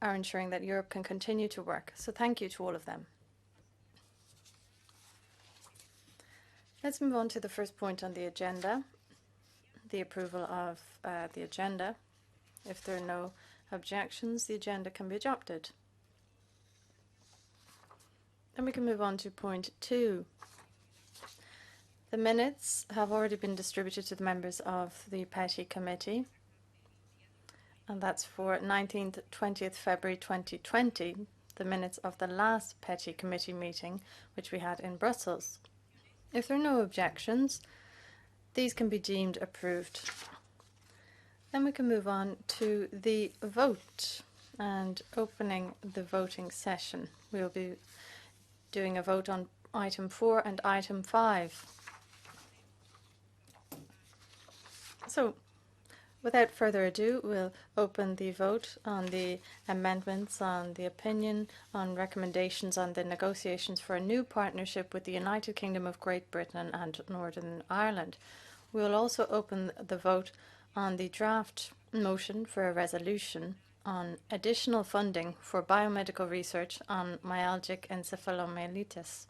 are ensuring that Europe can continue to work. So thank you to all of them. Let's move on to the first point on the agenda, the approval of the agenda. If there are no objections, the agenda can be adopted. Then we can move on to point 2. The minutes have already been distributed to the members of the Petition Committee, and that's for 19th, 20th February 2020, the minutes of the last Petition Committee meeting, which we had in Brussels. If there are no objections, these can be deemed approved. Then we can move on to the vote and opening the voting session. We'll be doing a vote on item 4 and item 5. So, without further ado, we'll open the vote on the amendments, on the opinion, on recommendations on the negotiations for a new partnership with the United Kingdom of Great Britain and Northern Ireland. We will also open the vote on the draft motion for a resolution on additional funding for biomedical research on myalgic encephalomyelitis.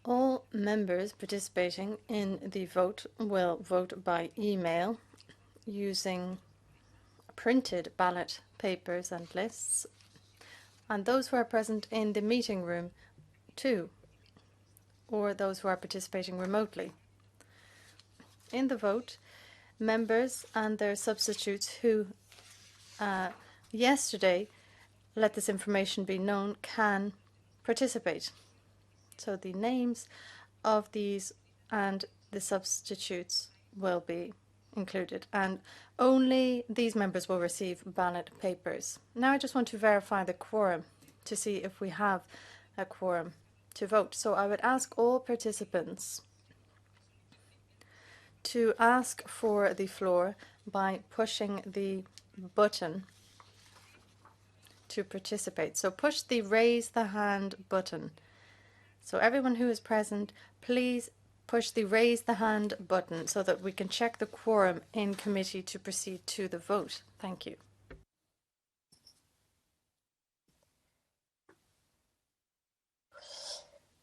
All members participating in the vote will vote by email using printed ballot papers and lists, and those who are present in the meeting room too, or those who are participating remotely. In the vote, members and their substitutes who yesterday let this information be known can participate. So the names of these and the substitutes will be included, and only these members will receive ballot papers. Now I just want to verify the quorum to see if we have a quorum to vote. So I would ask all participants to ask for the floor by pushing the button to participate. So push the raise the hand button. So everyone who is present, please push the raise the hand button so that we can check the quorum in committee to proceed to the vote. Thank you.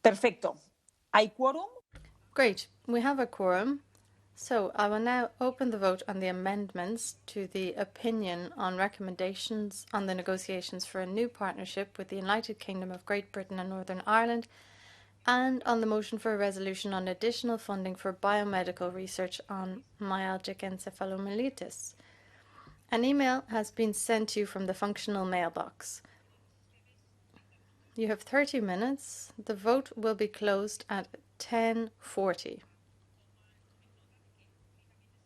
Perfecto. ¿Hay quórum? Great. We have a quorum. So I will now open the vote on the amendments to the opinion on recommendations on the negotiations for a new partnership with the United Kingdom of Great Britain and Northern Ireland, and on the motion for a resolution on additional funding for biomedical research on myalgic encephalomyelitis. An email has been sent to you from the functional mailbox. You have 30 minutes. The vote will be closed at 10:40.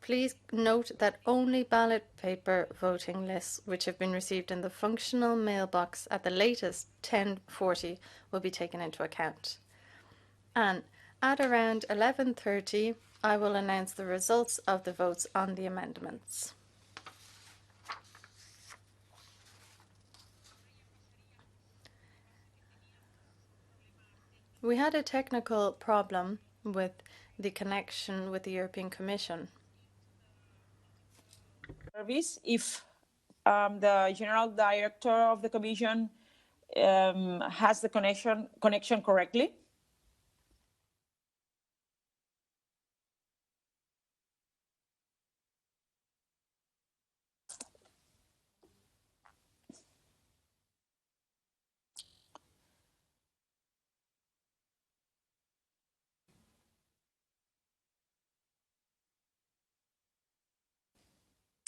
Please note that only ballot paper voting lists which have been received in the functional mailbox at the latest 10:40 will be taken into account. And at around 11:30, I will announce the results of the votes on the amendments. We had a technical problem with the connection with the European Commission. Service, if the General Director of the Commission has the connection correctly.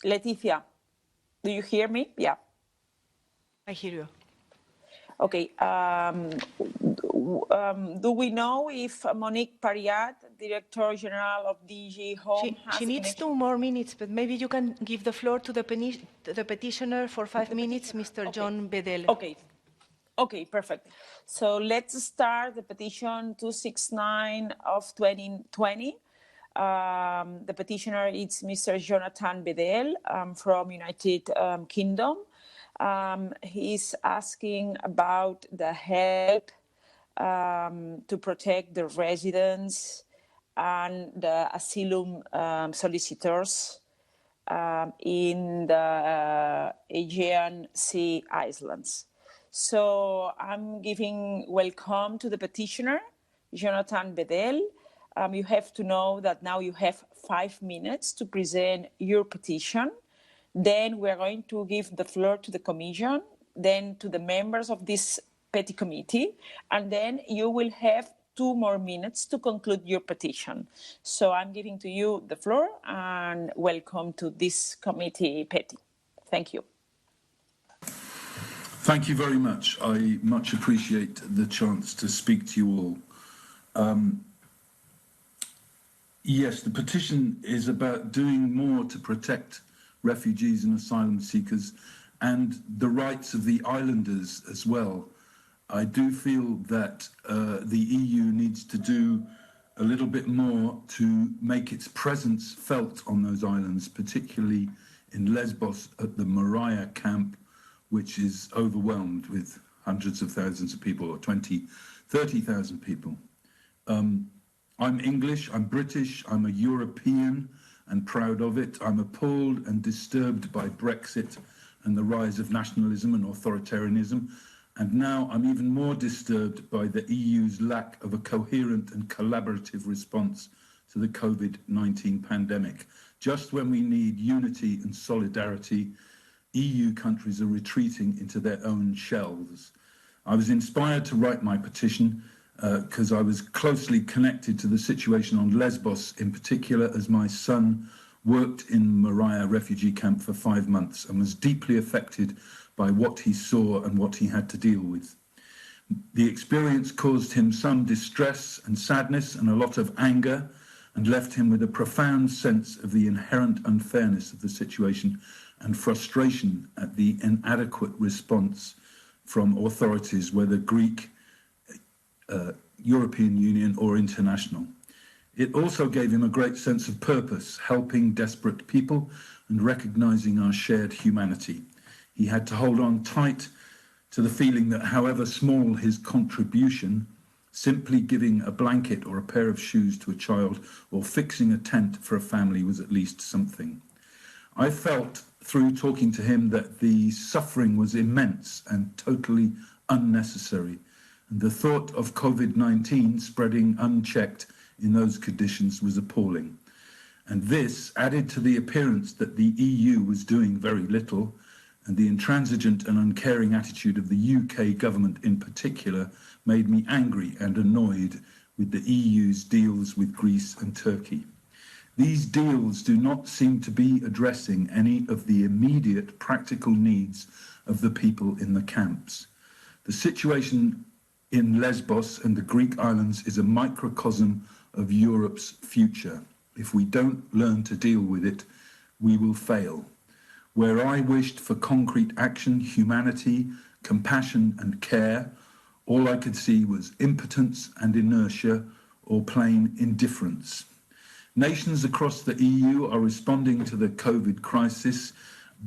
Leticia, do you hear me? Yeah. I hear you. Okay. Do we know if Monique Pariat, Director General of DG Home, she needs 2 more minutes, but maybe you can give the floor to the petitioner for 5 minutes, Mr. Okay. John Bedell. Okay. Okay, perfect. So let's start the petition 269 of 2020. The petitioner is Mr. Jonathan Bedell from United Kingdom. He's asking about the help to protect the residents and the asylum solicitors in the Aegean Sea Islands. So I'm giving welcome to the petitioner, Jonathan Bedell. You have to know that now you have 5 minutes to present your petition. Then we're going to give the floor to the Commission, then to the members of this Petty Committee, and then you will have 2 more minutes to conclude your petition. So I'm giving to you the floor, and welcome to this committee, Petty. Thank you. Thank you very much. I much appreciate the chance to speak to you all. Yes, the petition is about doing more to protect refugees and asylum seekers and the rights of the islanders as well. I do feel that the EU needs to do a little bit more to make its presence felt on those islands, particularly in Lesbos at the Moria camp, which is overwhelmed with hundreds of thousands of people, or 20, 30,000 people. I'm English, I'm British, I'm a European and proud of it. I'm appalled and disturbed by Brexit and the rise of nationalism and authoritarianism. And now I'm even more disturbed by the EU's lack of a coherent and collaborative response to the COVID-19 pandemic. Just when we need unity and solidarity, EU countries are retreating into their own shells. I was inspired to write my petition because I was closely connected to the situation on Lesbos in particular, as my son worked in Moria refugee camp for 5 months and was deeply affected by what he saw and what he had to deal with. The experience caused him some distress and sadness and a lot of anger, and left him with a profound sense of the inherent unfairness of the situation and frustration at the inadequate response from authorities, whether Greek, European Union or international. It also gave him a great sense of purpose, helping desperate people and recognizing our shared humanity. He had to hold on tight to the feeling that however small his contribution, simply giving a blanket or a pair of shoes to a child or fixing a tent for a family was at least something. I felt through talking to him that the suffering was immense and totally unnecessary. And the thought of COVID-19 spreading unchecked in those conditions was appalling. And this, added to the appearance that the EU was doing very little, and the intransigent and uncaring attitude of the UK government in particular, made me angry and annoyed with the EU's deals with Greece and Turkey. These deals do not seem to be addressing any of the immediate practical needs of the people in the camps. The situation in Lesbos and the Greek islands is a microcosm of Europe's future. If we don't learn to deal with it, we will fail. Where I wished for concrete action, humanity, compassion and care, all I could see was impotence and inertia or plain indifference. Nations across the EU are responding to the COVID crisis,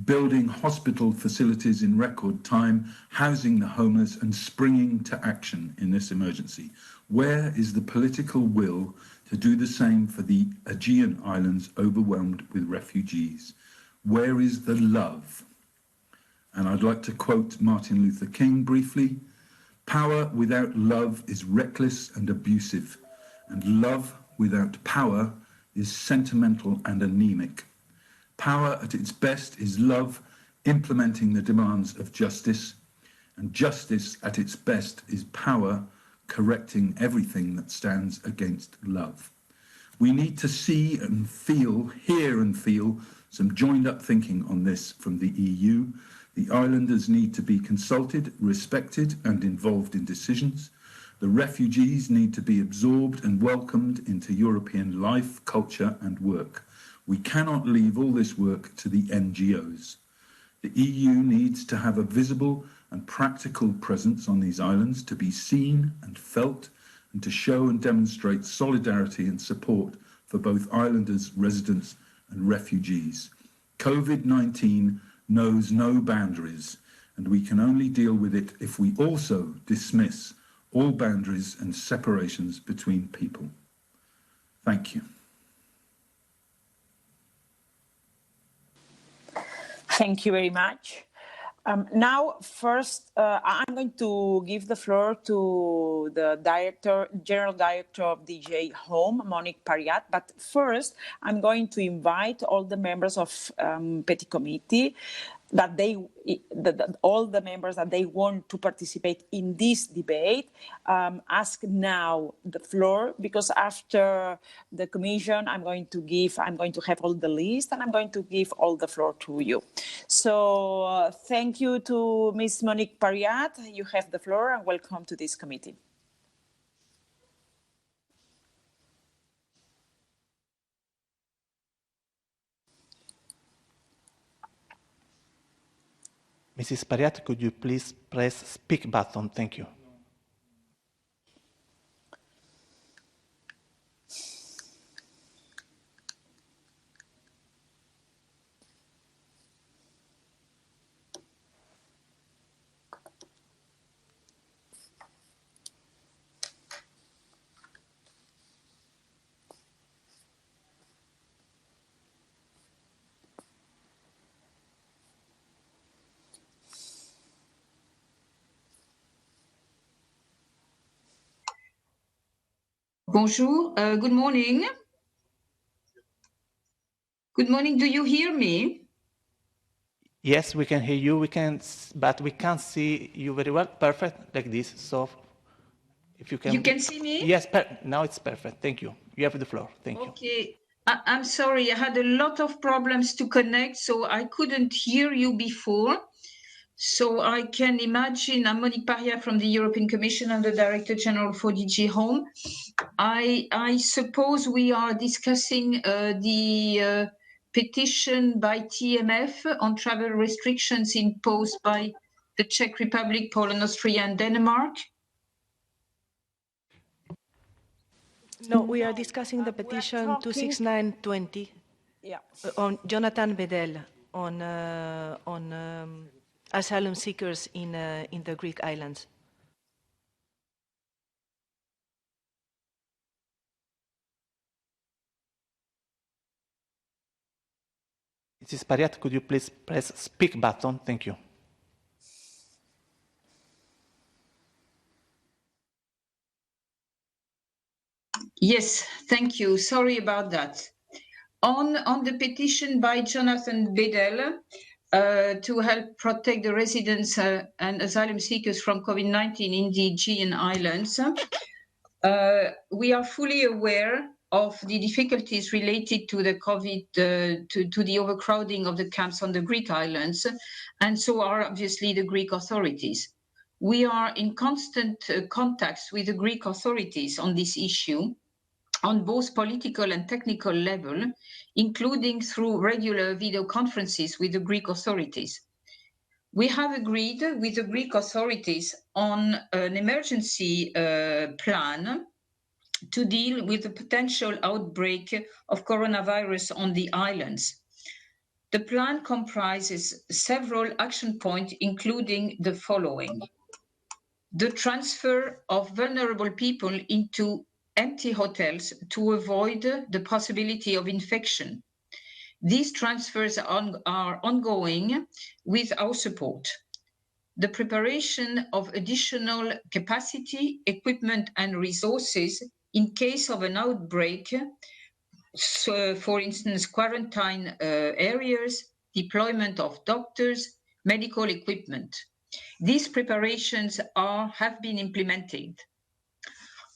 building hospital facilities in record time, housing the homeless and springing to action in this emergency. Where is the political will to do the same for the Aegean Islands overwhelmed with refugees? Where is the love? And I'd like to quote Martin Luther King briefly. Power without love is reckless and abusive, and love without power is sentimental and anemic. Power at its best is love implementing the demands of justice, and justice at its best is power correcting everything that stands against love. We need to see and feel, hear and feel some joined up thinking on this from the EU. The islanders need to be consulted, respected and involved in decisions. The refugees need to be absorbed and welcomed into European life, culture and work. We cannot leave all this work to the NGOs. The EU needs to have a visible and practical presence on these islands, to be seen and felt, and to show and demonstrate solidarity and support for both islanders, residents and refugees. COVID-19 knows no boundaries, and we can only deal with it if we also dismiss all boundaries and separations between people. Thank you. Thank you very much. Now, first, I'm going to give the floor to the General Director of DG Home, Monique Pariat. But first, I'm going to invite all the members of Petty Committee all the members that they want to participate in this debate, ask now the floor, because after the Commission, I'm going to have all the list and I'm going to give all the floor to you. So thank you to Ms. Monique Pariat. You have the floor and welcome to this committee. Mrs. Pariat, could you please press speak button? Thank you. Bonjour, good morning. Good morning, do you hear me? Yes, we can hear you, but we can't see you very well. Perfect, like this. So if you can... You can see me? Yes, now it's perfect. Thank you. You have the floor. Thank you. Okay, I'm sorry, I had a lot of problems to connect, so I couldn't hear you before. So I can imagine, I'm Monique Pariat from the European Commission. I'm the Director General for DG Home. I suppose we are discussing the petition by TMF on travel restrictions imposed by the Czech Republic, Poland, Austria, and Denmark. No, we are discussing the petition 269/20 on Jonathan Bedell on asylum seekers in the Greek islands. Mrs. Pariat, could you please press speak button? Thank you. Yes, thank you. Sorry about that. On the petition by Jonathan Bedell to help protect the residents and asylum seekers from COVID-19 in the Aegean Islands, we are fully aware of the difficulties related to the COVID, to the overcrowding of the camps on the Greek islands, and so are obviously the Greek authorities. We are in constant contacts with the Greek authorities on this issue, on both political and technical level, including through regular video conferences with the Greek authorities. We have agreed with the Greek authorities on an emergency plan to deal with the potential outbreak of coronavirus on the islands. The plan comprises several action points, including the following: the transfer of vulnerable people into empty hotels to avoid the possibility of infection. These transfers are ongoing with our support. The preparation of additional capacity, equipment, and resources in case of an outbreak, so for instance, quarantine areas, deployment of doctors, medical equipment. These preparations have been implemented.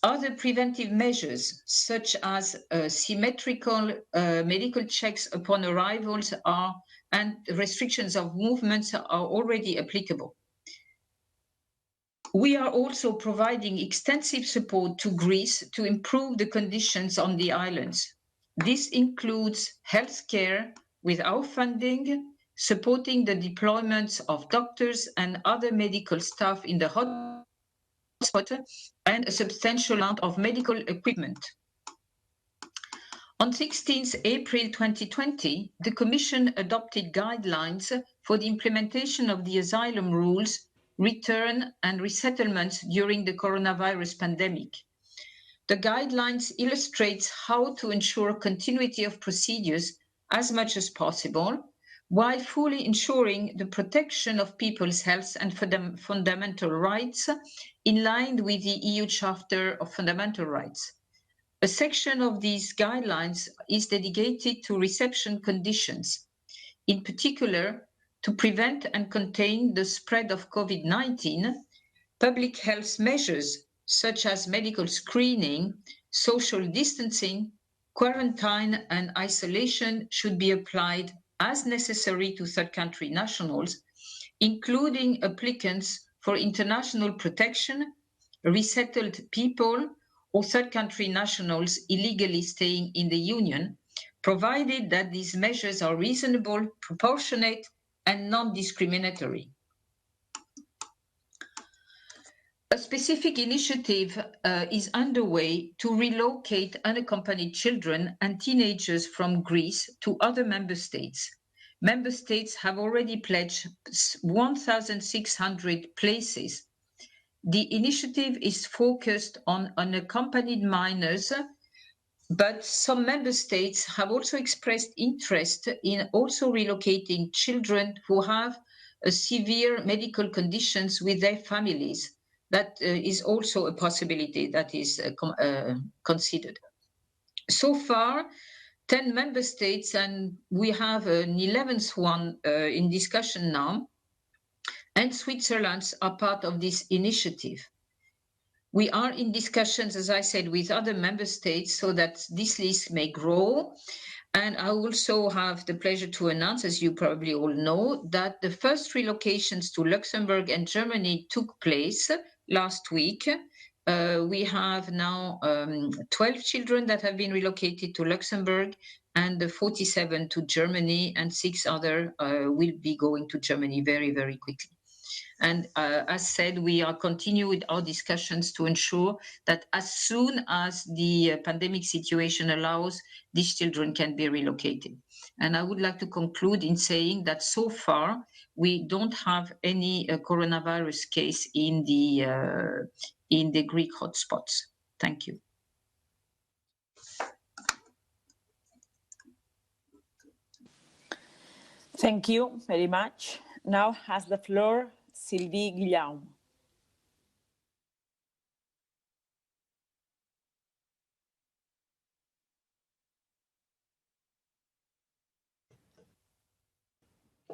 Other preventive measures, such as symmetrical medical checks upon arrivals and restrictions of movements, are already applicable. We are also providing extensive support to Greece to improve the conditions on the islands. This includes healthcare with our funding, supporting the deployments of doctors and other medical staff in the hotspot, and a substantial amount of medical equipment. On 16th April 2020, the Commission adopted guidelines for the implementation of the asylum rules, return and resettlements during the coronavirus pandemic. The guidelines illustrate how to ensure continuity of procedures as much as possible while fully ensuring the protection of people's health and fundamental rights in line with the EU Charter of Fundamental Rights. A section of these guidelines is dedicated to reception conditions, in particular to prevent and contain the spread of COVID-19. Public health measures such as medical screening, social distancing, quarantine and isolation should be applied as necessary to third country nationals, including applicants for international protection, resettled people, or third country nationals illegally staying in the Union, provided that these measures are reasonable, proportionate, and non-discriminatory. A specific initiative is underway to relocate unaccompanied children and teenagers from Greece to other member states. Member states have already pledged 1,600 places. The initiative is focused on unaccompanied minors, but some member states have also expressed interest in also relocating children who have severe medical conditions with their families. That is also a possibility that is considered. So far, 10 member states, and we have an 11th one in discussion now, and Switzerland are part of this initiative. We are in discussions, as I said, with other member states so that this list may grow. And I also have the pleasure to announce, as you probably all know, that the first relocations to Luxembourg and Germany took place last week. We have now 12 children that have been relocated to Luxembourg and 47 to Germany, and 6 other will be going to Germany very, very quickly. And as said, we are continuing with our discussions to ensure that as soon as the pandemic situation allows, these children can be relocated. And I would like to conclude in saying that so far, we don't have any coronavirus case in the Greek hotspots. Thank you. Thank you very much. Now has the floor Sylvie Guillaume.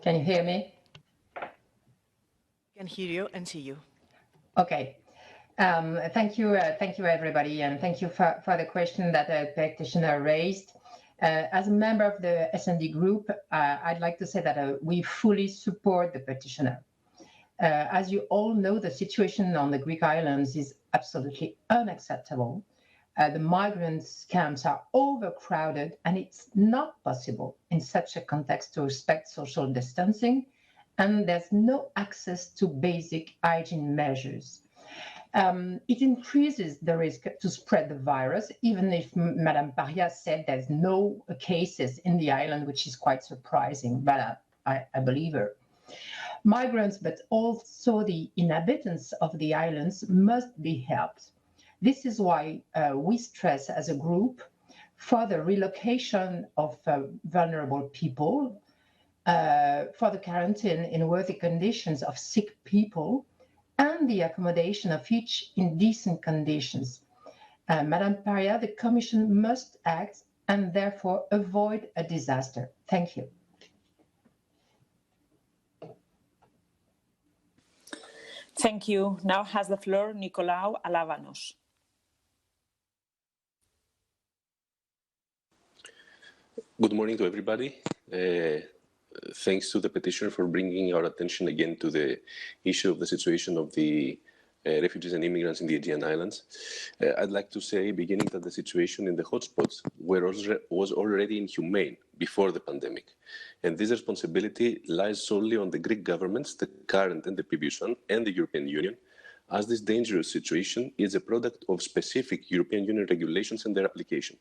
Can you hear me? Can hear you and see you. Okay. Thank you, everybody, and thank you for the question that the petitioner raised. As a member of the S&D group, I'd like to say that we fully support the petitioner. As you all know, the situation on the Greek islands is absolutely unacceptable. The migrants' camps are overcrowded, and it's not possible in such a context to respect social distancing, and there's no access to basic hygiene measures. It increases the risk to spread the virus, even if Madame Paria said there's no cases in the island, which is quite surprising, but I believe her. Migrants, but also the inhabitants of the islands, must be helped. This is why we stress as a group for the relocation of vulnerable people, for the quarantine in worthy conditions of sick people, and the accommodation of each in decent conditions. Madame Paria, the Commission must act and therefore avoid a disaster. Thank you. Thank you. Now has the floor Nicolau Alavanos. Good morning to everybody. Thanks to the petitioner for bringing our attention again to the issue of the situation of the refugees and immigrants in the Aegean Islands. I'd like to say, beginning, that the situation in the hotspots was already inhumane before the pandemic. And this responsibility lies solely on the Greek governments, the current and the previous one, and the European Union, as this dangerous situation is a product of specific European Union regulations and their application.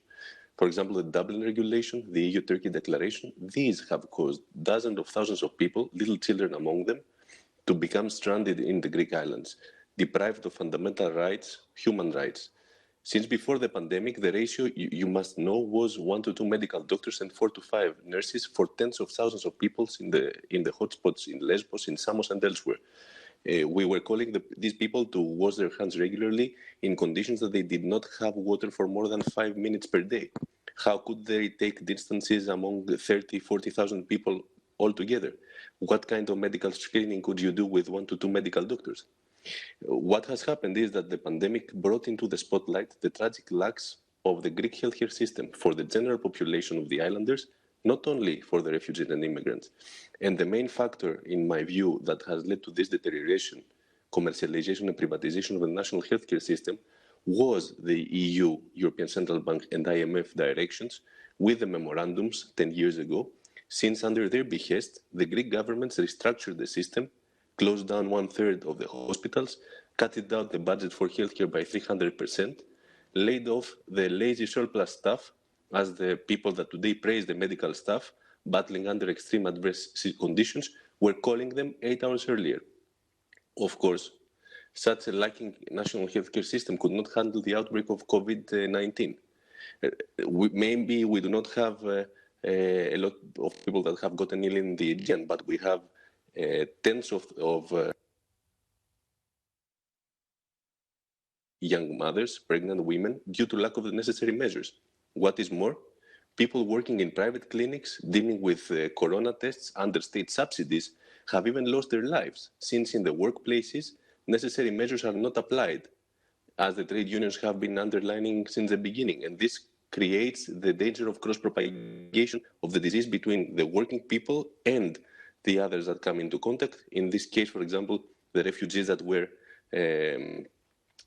For example, the Dublin Regulation, the EU-Turkey Declaration, these have caused dozens of thousands of people, little children among them, to become stranded in the Greek islands, deprived of fundamental rights, human rights. Since before the pandemic, the ratio, you must know, was 1 to 2 medical doctors and 4 to 5 nurses for tens of thousands of people in the hotspots in Lesbos, in Samos, and elsewhere. We were calling these people to wash their hands regularly in conditions that they did not have water for more than 5 minutes per day. How could they take distances among 30, 40,000 people altogether? What kind of medical screening could you do with 1 to 2 medical doctors? What has happened is that the pandemic brought into the spotlight the tragic lacks of the Greek healthcare system for the general population of the islanders, not only for the refugees and immigrants. And the main factor, in my view, that has led to this deterioration, commercialization and privatization of the national healthcare system, was the EU, European Central Bank, and IMF directions with the memorandums 10 years ago, since under their behest, the Greek governments restructured the system, closed down 1/3 of the hospitals, cut down the budget for healthcare by 300%, laid off the lazy surplus staff, as the people that today praise the medical staff, battling under extreme adverse conditions, were calling them 8 hours earlier. Of course, such a lacking national healthcare system could not handle the outbreak of COVID-19. Maybe we do not have a lot of people that have gotten ill in the Aegean, but we have tens of young mothers, pregnant women, due to lack of the necessary measures. What is more, people working in private clinics dealing with corona tests under state subsidies have even lost their lives, since in the workplaces, necessary measures are not applied, as the trade unions have been underlining since the beginning. And this creates the danger of cross-propagation of the disease between the working people and the others that come into contact. In this case, for example, the refugees that were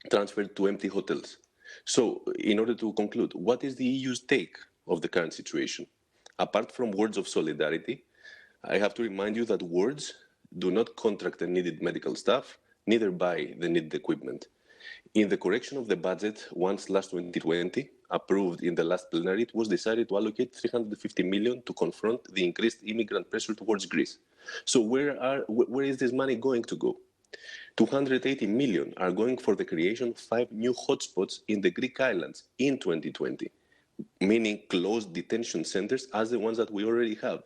transferred to empty hotels. So, in order to conclude, what is the EU's take of the current situation? Apart from words of solidarity, I have to remind you that words do not contract the needed medical staff, neither buy the needed equipment. In the correction of the budget, once last 2020, approved in the last plenary, it was decided to allocate 350 million to confront the increased immigrant pressure towards Greece. So where is this money going to go? 280 million are going for the creation of 5 new hotspots in the Greek islands in 2020, meaning closed detention centers as the ones that we already have.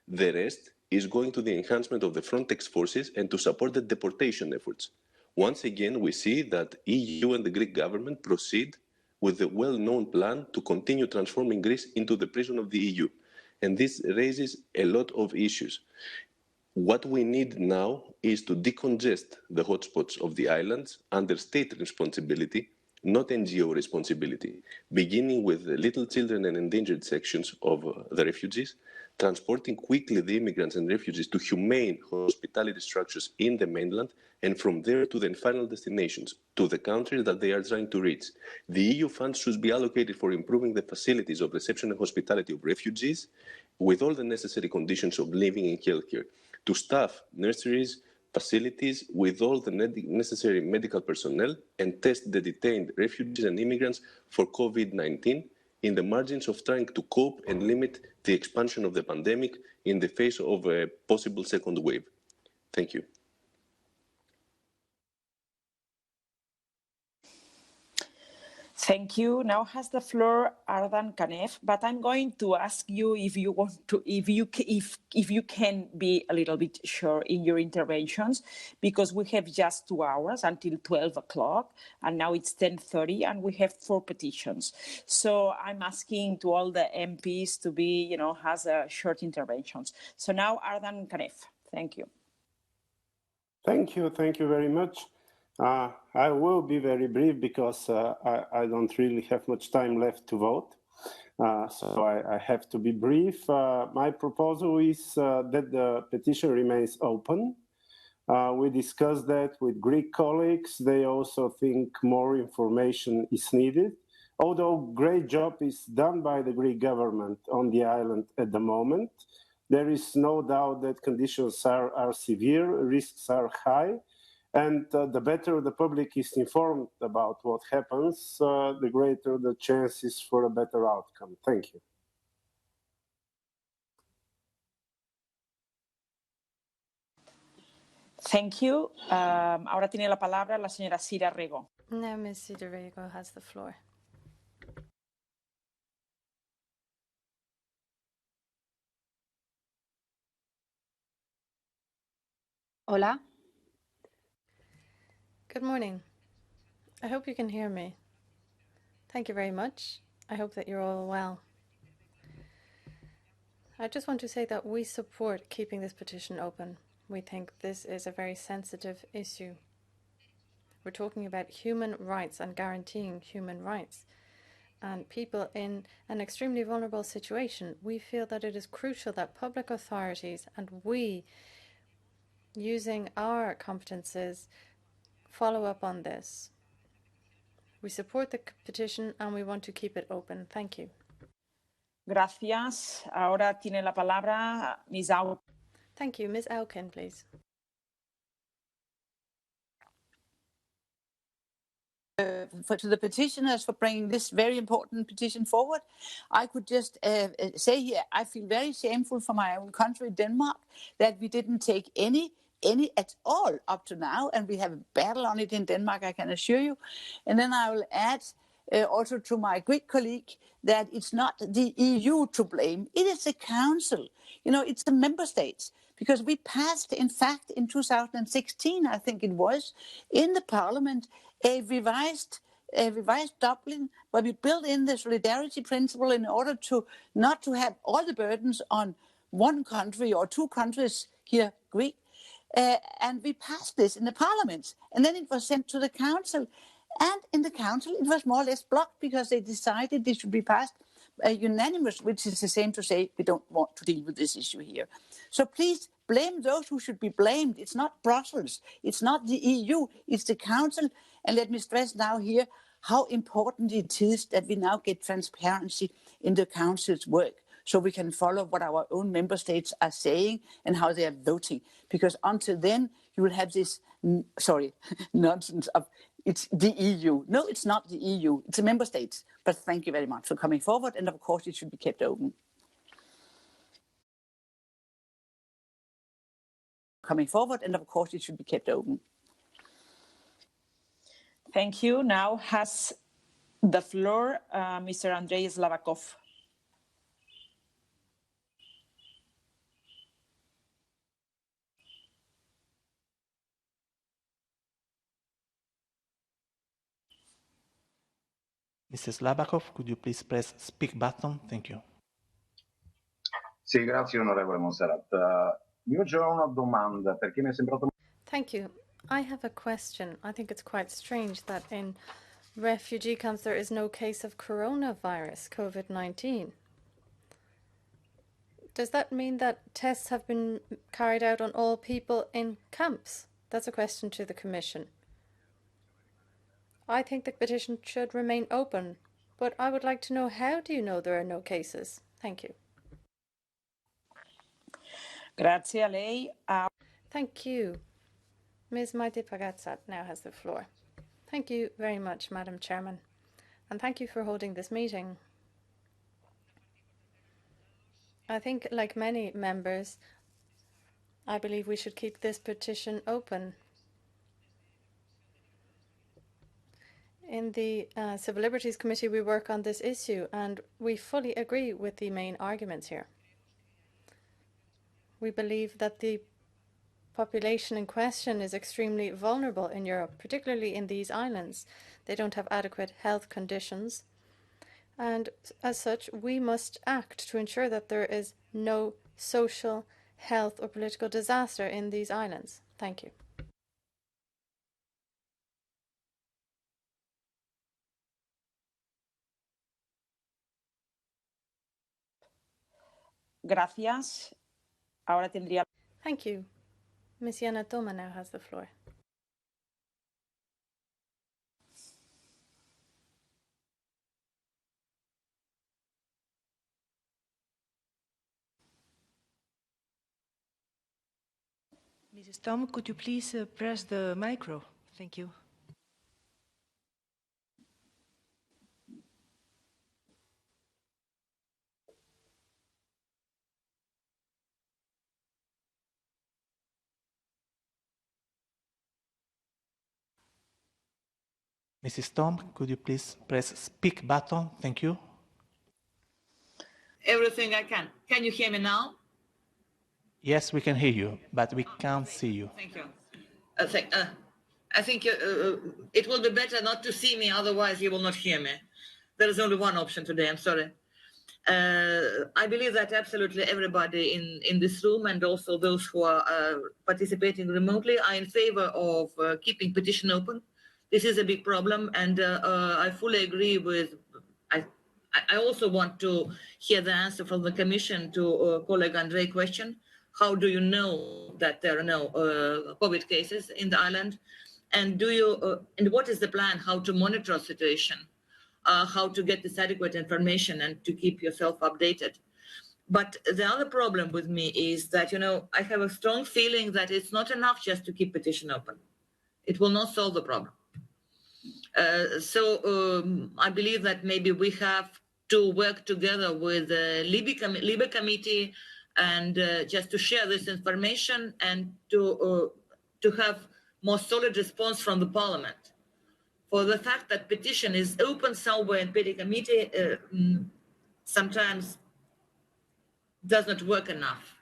The rest is going to the enhancement of the Frontex forces and to support the deportation efforts. Once again, we see that EU and the Greek government proceed with the well-known plan to continue transforming Greece into the prison of the EU. And this raises a lot of issues. What we need now is to decongest the hotspots of the islands under state responsibility, not NGO responsibility, beginning with the little children and endangered sections of the refugees, transporting quickly the immigrants and refugees to humane hospitality structures in the mainland, and from there to the final destinations, to the countries that they are trying to reach. The EU funds should be allocated for improving the facilities of reception and hospitality of refugees, with all the necessary conditions of living and healthcare, to staff nurseries, facilities with all the necessary medical personnel, and test the detained refugees and immigrants for COVID-19 in the margins of trying to cope and limit the expansion of the pandemic in the face of a possible second wave. Thank you. Thank you. Now has the floor Ardan Kanef, but I'm going to ask you if you want to, if you can be a little bit short in your interventions, because we have just 2 hours until 12 o'clock, and now it's 10:30, and we have 4 petitions. So I'm asking to all the MPs to be, has short interventions. So now Ardan Kanef, thank you. Thank you very much. I will be very brief because I don't really have much time left to vote. So I have to be brief. My proposal is that the petition remains open. We discussed that with Greek colleagues. They also think more information is needed. Although great job is done by the Greek government on the island at the moment, there is no doubt that conditions are severe, risks are high. And the better the public is informed about what happens, the greater the chances for a better outcome. Thank you. Thank you. Ahora tiene la palabra la señora Sira Rego. Now Ms. Cedrigo has the floor. Hola. Good morning. I hope you can hear me. Thank you very much. I hope that you're all well. I just want to say that we support keeping this petition open. We think this is a very sensitive issue. We're talking about human rights and guaranteeing human rights. And people in an extremely vulnerable situation, we feel that it is crucial that public authorities and we, using our competences, follow up on this. We support the petition and we want to keep it open. Thank you. Gracias. Ahora tiene la palabra Ms. Auken. Thank you. Ms. Auken, please. To the petitioners for bringing this very important petition forward. I could just say here, I feel very shameful for my own country, Denmark, that we didn't take any at all up to now, and we have a battle on it in Denmark, I can assure you. And then I will add also to my Greek colleague that it's not the EU to blame, it is the Council. You know, it's the member states. Because we passed, in fact, in 2016, I think it was, in the Parliament, a revised Dublin, where we built in the solidarity principle in order to not to have all the burdens on one country or two countries here, Greek. And we passed this in the Parliament. And then it was sent to the Council. And in the Council, it was more or less blocked because they decided this should be passed unanimous, which is the same to say we don't want to deal with this issue here. So please blame those who should be blamed. It's not Brussels. It's not the EU. It's the Council. And let me stress now here how important it is that we now get transparency in the Council's work so we can follow what our own member states are saying and how they are voting. Because until then, you will have this, nonsense of it's the EU. No, it's not the EU. It's the member states. But thank you very much for coming forward. And of course, it should be kept open. Coming forward, and of course, it should be kept open. Thank you. Now has the floor Mr. Andrei Slavakov. Mrs. Labakov, could you please press speak button? Thank you. Sì, grazie onorevole Monserrat. Io già ho una domanda perché mi è sembrato... Thank you. I have a question. I think it's quite strange that in refugee camps there is no case of coronavirus, COVID-19. Does that mean that tests have been carried out on all people in camps? That's a question to the Commission. I think the petition should remain open, but I would like to know, how do you know there are no cases? Thank you. Grazie a lei. Thank you. Ms. Maite Pagatsat now has the floor. Thank you very much, Madam Chairman, and thank you for holding this meeting. I think, like many members, I believe we should keep this petition open. In the Civil Liberties Committee, we work on this issue, and we fully agree with the main arguments here. We believe that the population in question is extremely vulnerable in Europe, particularly in these islands. They don't have adequate health conditions, and as such, we must act to ensure that there is no social, health, or political disaster in these islands. Thank you. Gracias. Ahora tendría... Thank you. Ms. Yana Toma now has the floor. Mrs. Tom, could you please press the micro? Thank you. Mrs. Tom, could you please press speak button? Thank you. Everything I can. Can you hear me now? Yes, we can hear you, but we can't see you. Thank you. I think it will be better not to see me, otherwise you will not hear me. There is only one option today, I'm sorry. I believe that absolutely everybody in this room and also those who are participating remotely are in favor of keeping petition open. This is a big problem, and I fully agree with. I also want to hear the answer from the Commission to colleague Andrei's question. How do you know that there are no COVID cases in the island? And do you? And what is the plan? How to monitor the situation? How to get this adequate information and to keep yourself updated? But the other problem with me is that I have a strong feeling that it's not enough just to keep petition open. It will not solve the problem. So I believe that maybe we have to work together with the Libe Committee and just to share this information and to have more solid response from the Parliament. For the fact that petition is open somewhere in Petty Committee sometimes does not work enough.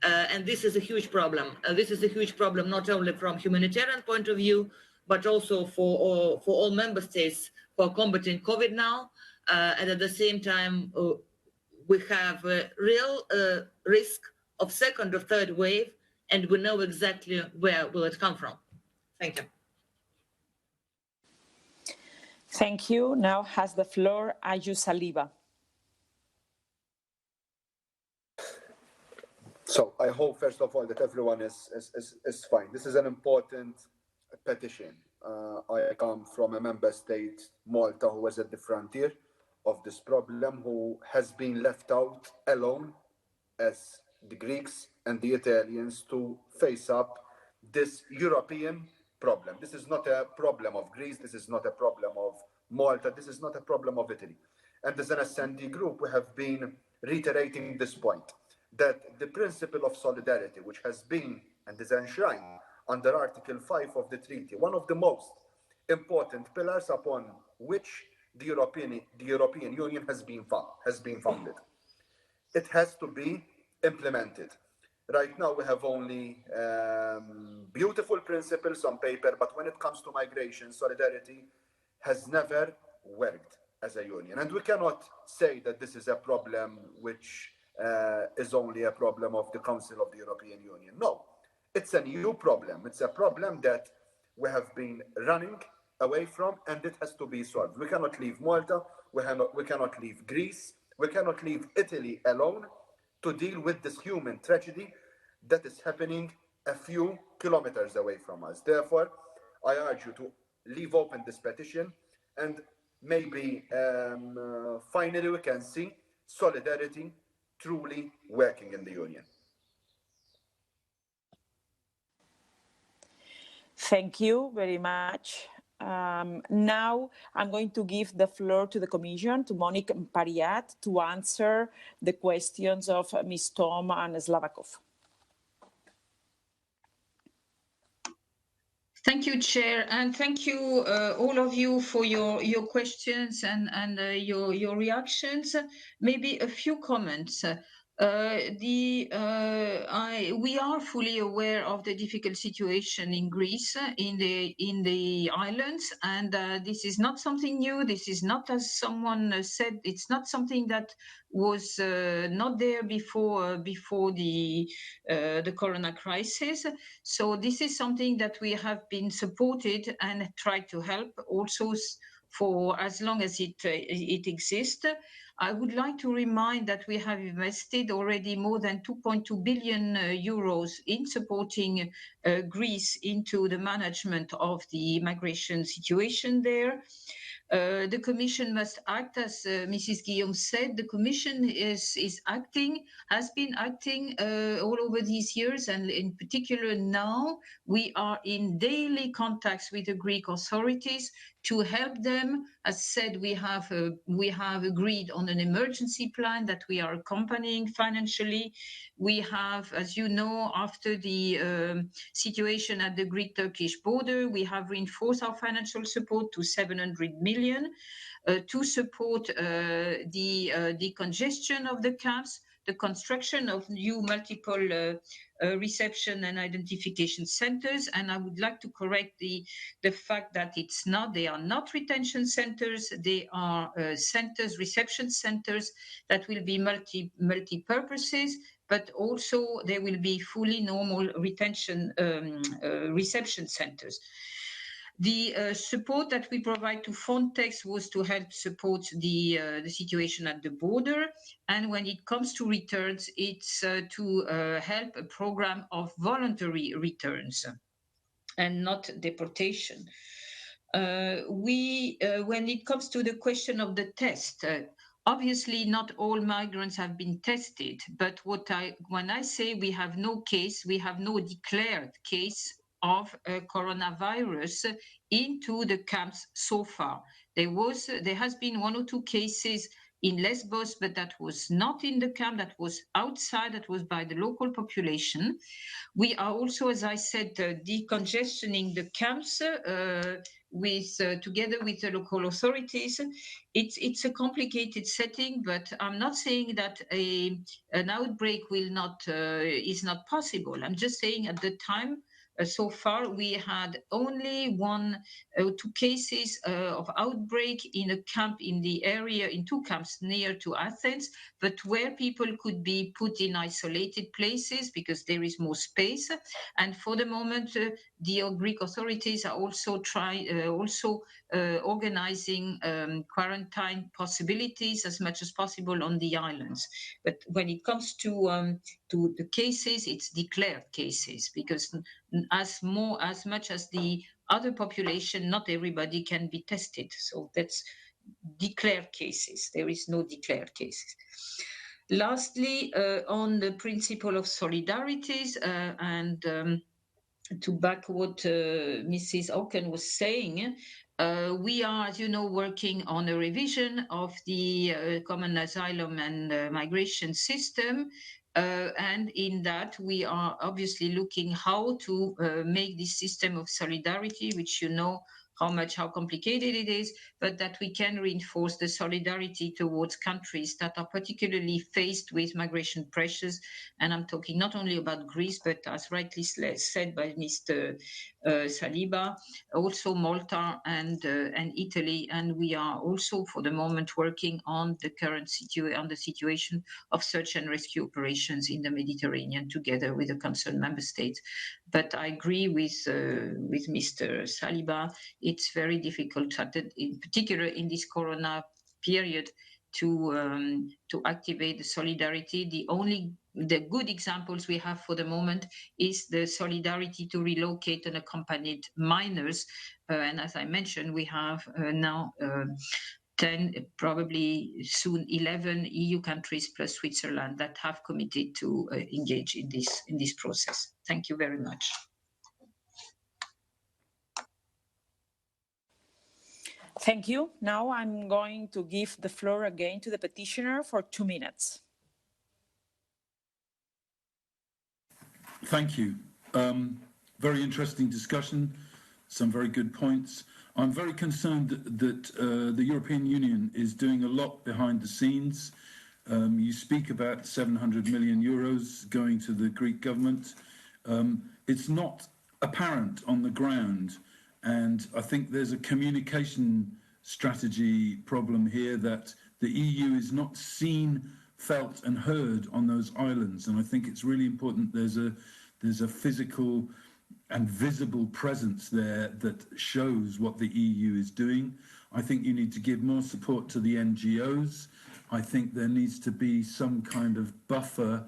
And this is a huge problem. This is a huge problem not only from humanitarian point of view, but also for all member states who are combating COVID now. And at the same time, we have a real risk of second or third wave, and we know exactly where will it come from. Thank you. Thank you. Now has the floor Aju Saliba. So I hope, first of all, that everyone is fine. This is an important petition. I come from a member state, Malta, who is at the frontier of this problem, who has been left out alone as the Greeks and the Italians to face up this European problem. This is not a problem of Greece. This is not a problem of Malta. This is not a problem of Italy. And as an S&D group, we have been reiterating this point, that the principle of solidarity, which has been and is enshrined under Article 5 of the treaty, one of the most important pillars upon which the European Union has been founded. It has to be implemented. Right now, we have only beautiful principles on paper, but when it comes to migration, solidarity has never worked as a union. And we cannot say that this is a problem which is only a problem of the Council of the European Union. No, it's a new problem. It's a problem that we have been running away from, and it has to be solved. We cannot leave Malta, we cannot leave Greece, we cannot leave Italy alone to deal with this human tragedy that is happening a few kilometers away from us. Therefore, I urge you to leave open this petition, and maybe finally we can see solidarity truly working in the Union. Thank you very much. Now I'm going to give the floor to the Commission, to Monique Pariat, to answer the questions of Ms. Tom and Slavakov. Thank you, Chair, and thank you all of you for your questions and your reactions. Maybe a few comments. We are fully aware of the difficult situation in Greece, in the islands, and this is not something new. This is not, as someone said, it's not something that was not there before the corona crisis. So this is something that we have been supported and tried to help also for as long as it exists. I would like to remind that we have invested already more than 2.2 billion euros in supporting Greece into the management of the migration situation there. The Commission must act, as Mrs. Guillaume said. The Commission has been acting all over these years, and in particular now we are in daily contacts with the Greek authorities to help them. As said, we have agreed on on an emergency plan that we are accompanying financially. We have, as you know, after the situation at the Greek-Turkish border, we have reinforced our financial support to 700 million to support the decongestion of the camps, the construction of new multiple reception and identification centers. And I would like to correct the fact that they are not retention centers, they are centers, reception centers that will be multi-purposes, but also they will be fully normal retention reception centers. The support that we provide to Frontex was to help support the situation at the border. And when it comes to returns, it's to help a program of voluntary returns and not deportation. When it comes to the question of the test, obviously not all migrants have been tested, but when I say we have no case, we have no declared case of coronavirus into the camps so far. There has been 1 or 2 cases in Lesbos, but that was not in the camp, that was outside, that was by the local population. We are also, as I said, decongestioning the camps together with the local authorities. It's a complicated setting, but I'm not saying that an outbreak is not possible. I'm just saying at the time, so far, we had only 1 or 2 cases of outbreak in a camp in the area, in 2 camps near to Athens, but where people could be put in isolated places because there is more space. And for the moment, the Greek authorities are also organizing quarantine possibilities as much as possible on the islands. But when it comes to the cases, it's declared cases, because as much as the other population, not everybody can be tested. So that's declared cases. There is no declared cases. Lastly, on the principle of solidarities and to back what Mrs. Auken was saying, we are, as you know, working on a revision of the common asylum and migration system. And in that, we are obviously looking how to make this system of solidarity, which you know how complicated it is, but that we can reinforce the solidarity towards countries that are particularly faced with migration pressures. And I'm talking not only about Greece, but as rightly said by Mr. Saliba, also Malta and Italy. And we are also, for the moment, working on the current situation of search and rescue operations in the Mediterranean together with the concerned member states. But I agree with Mr. Saliba. It's very difficult, in particular in this corona period, to activate the solidarity. The good examples we have for the moment is the solidarity to relocate unaccompanied minors. And as I mentioned, we have now 10, probably soon 11 EU countries plus Switzerland that have committed to engage in this process. Thank you very much. Thank you. Now I'm going to give the floor again to the petitioner for 2 minutes. Thank you. Very interesting discussion, some very good points. I'm very concerned that the European Union is doing a lot behind the scenes. You speak about 700 million euros going to the Greek government. It's not apparent on the ground. And I think there's a communication strategy problem here that the EU is not seen, felt and heard on those islands. And I think it's really important there's a physical and visible presence there that shows what the EU is doing. I think you need to give more support to the NGOs. I think there needs to be some kind of buffer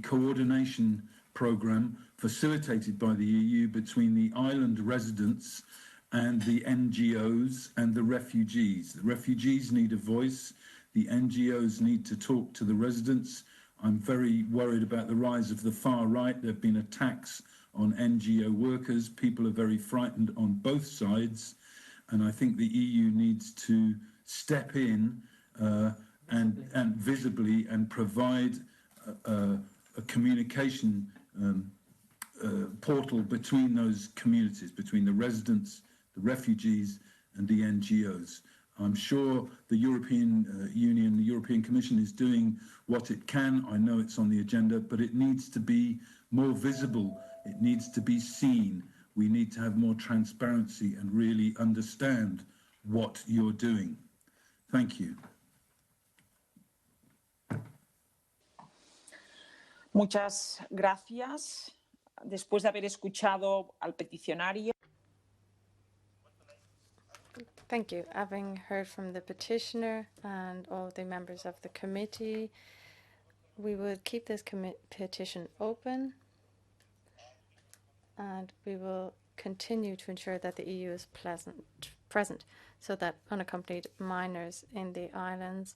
coordination program facilitated by the EU between the island residents and the NGOs and the refugees. The refugees need a voice. The NGOs need to talk to the residents. I'm very worried about the rise of the far right. There have been attacks on NGO workers. People are very frightened on both sides. And I think the EU needs to step in and visibly, and provide a communication portal between those communities, between the residents, the refugees, and the NGOs. I'm sure the European Union, the European Commission is doing what it can. I know it's on the agenda, but it needs to be more visible. It needs to be seen. We need to have more transparency and really understand what you're doing. Thank you. Muchas gracias. Después de haber escuchado al peticionario. Thank you. Having heard from the petitioner and all the members of the committee, we would keep this petition open, and we will continue to ensure that the EU is present so that unaccompanied minors in the islands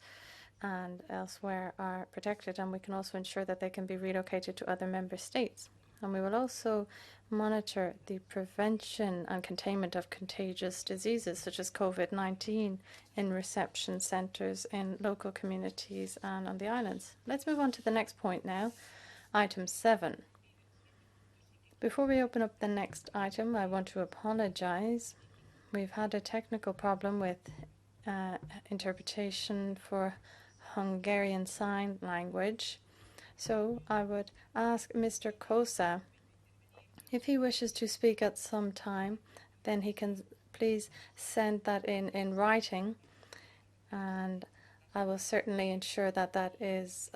and elsewhere are protected, and we can also ensure that they can be relocated to other member states. And we will also monitor the prevention and containment of contagious diseases such as COVID-19 in reception centres in local communities and on the islands. Let's move on to the next point now, item 7. Before we open up the next item, I want to apologise. We've had a technical problem with interpretation for Hungarian Sign Language. So I would ask Mr. Kosa, if he wishes to speak at some time, then he can please send that in writing, and I will certainly ensure that that is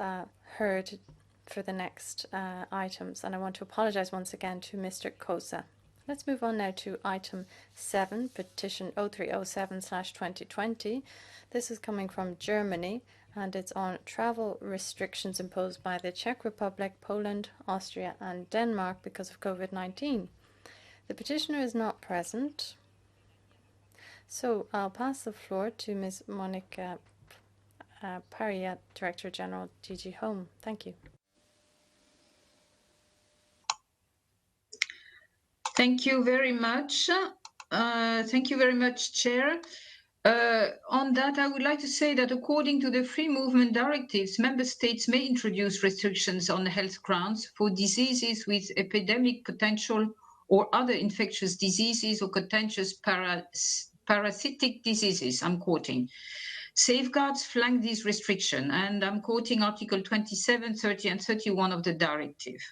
heard for the next items. And I want to apologize once again to Mr. Kosa. Let's move on now to item 7, petition 0307/2020. This is coming from Germany, and it's on travel restrictions imposed by the Czech Republic, Poland, Austria, and Denmark because of COVID-19. The petitioner is not present, so I'll pass the floor to Ms. Monica Paria, Director General, DG Home. Thank you. Thank you very much. Thank you very much, Chair. On that, I would like to say that according to the Free Movement Directives, Member States may introduce restrictions on health grounds for diseases with epidemic potential or other infectious diseases or contagious parasitic diseases, I'm quoting. Safeguards flank these restrictions, and I'm quoting Article 27, 30 and 31 of the directive.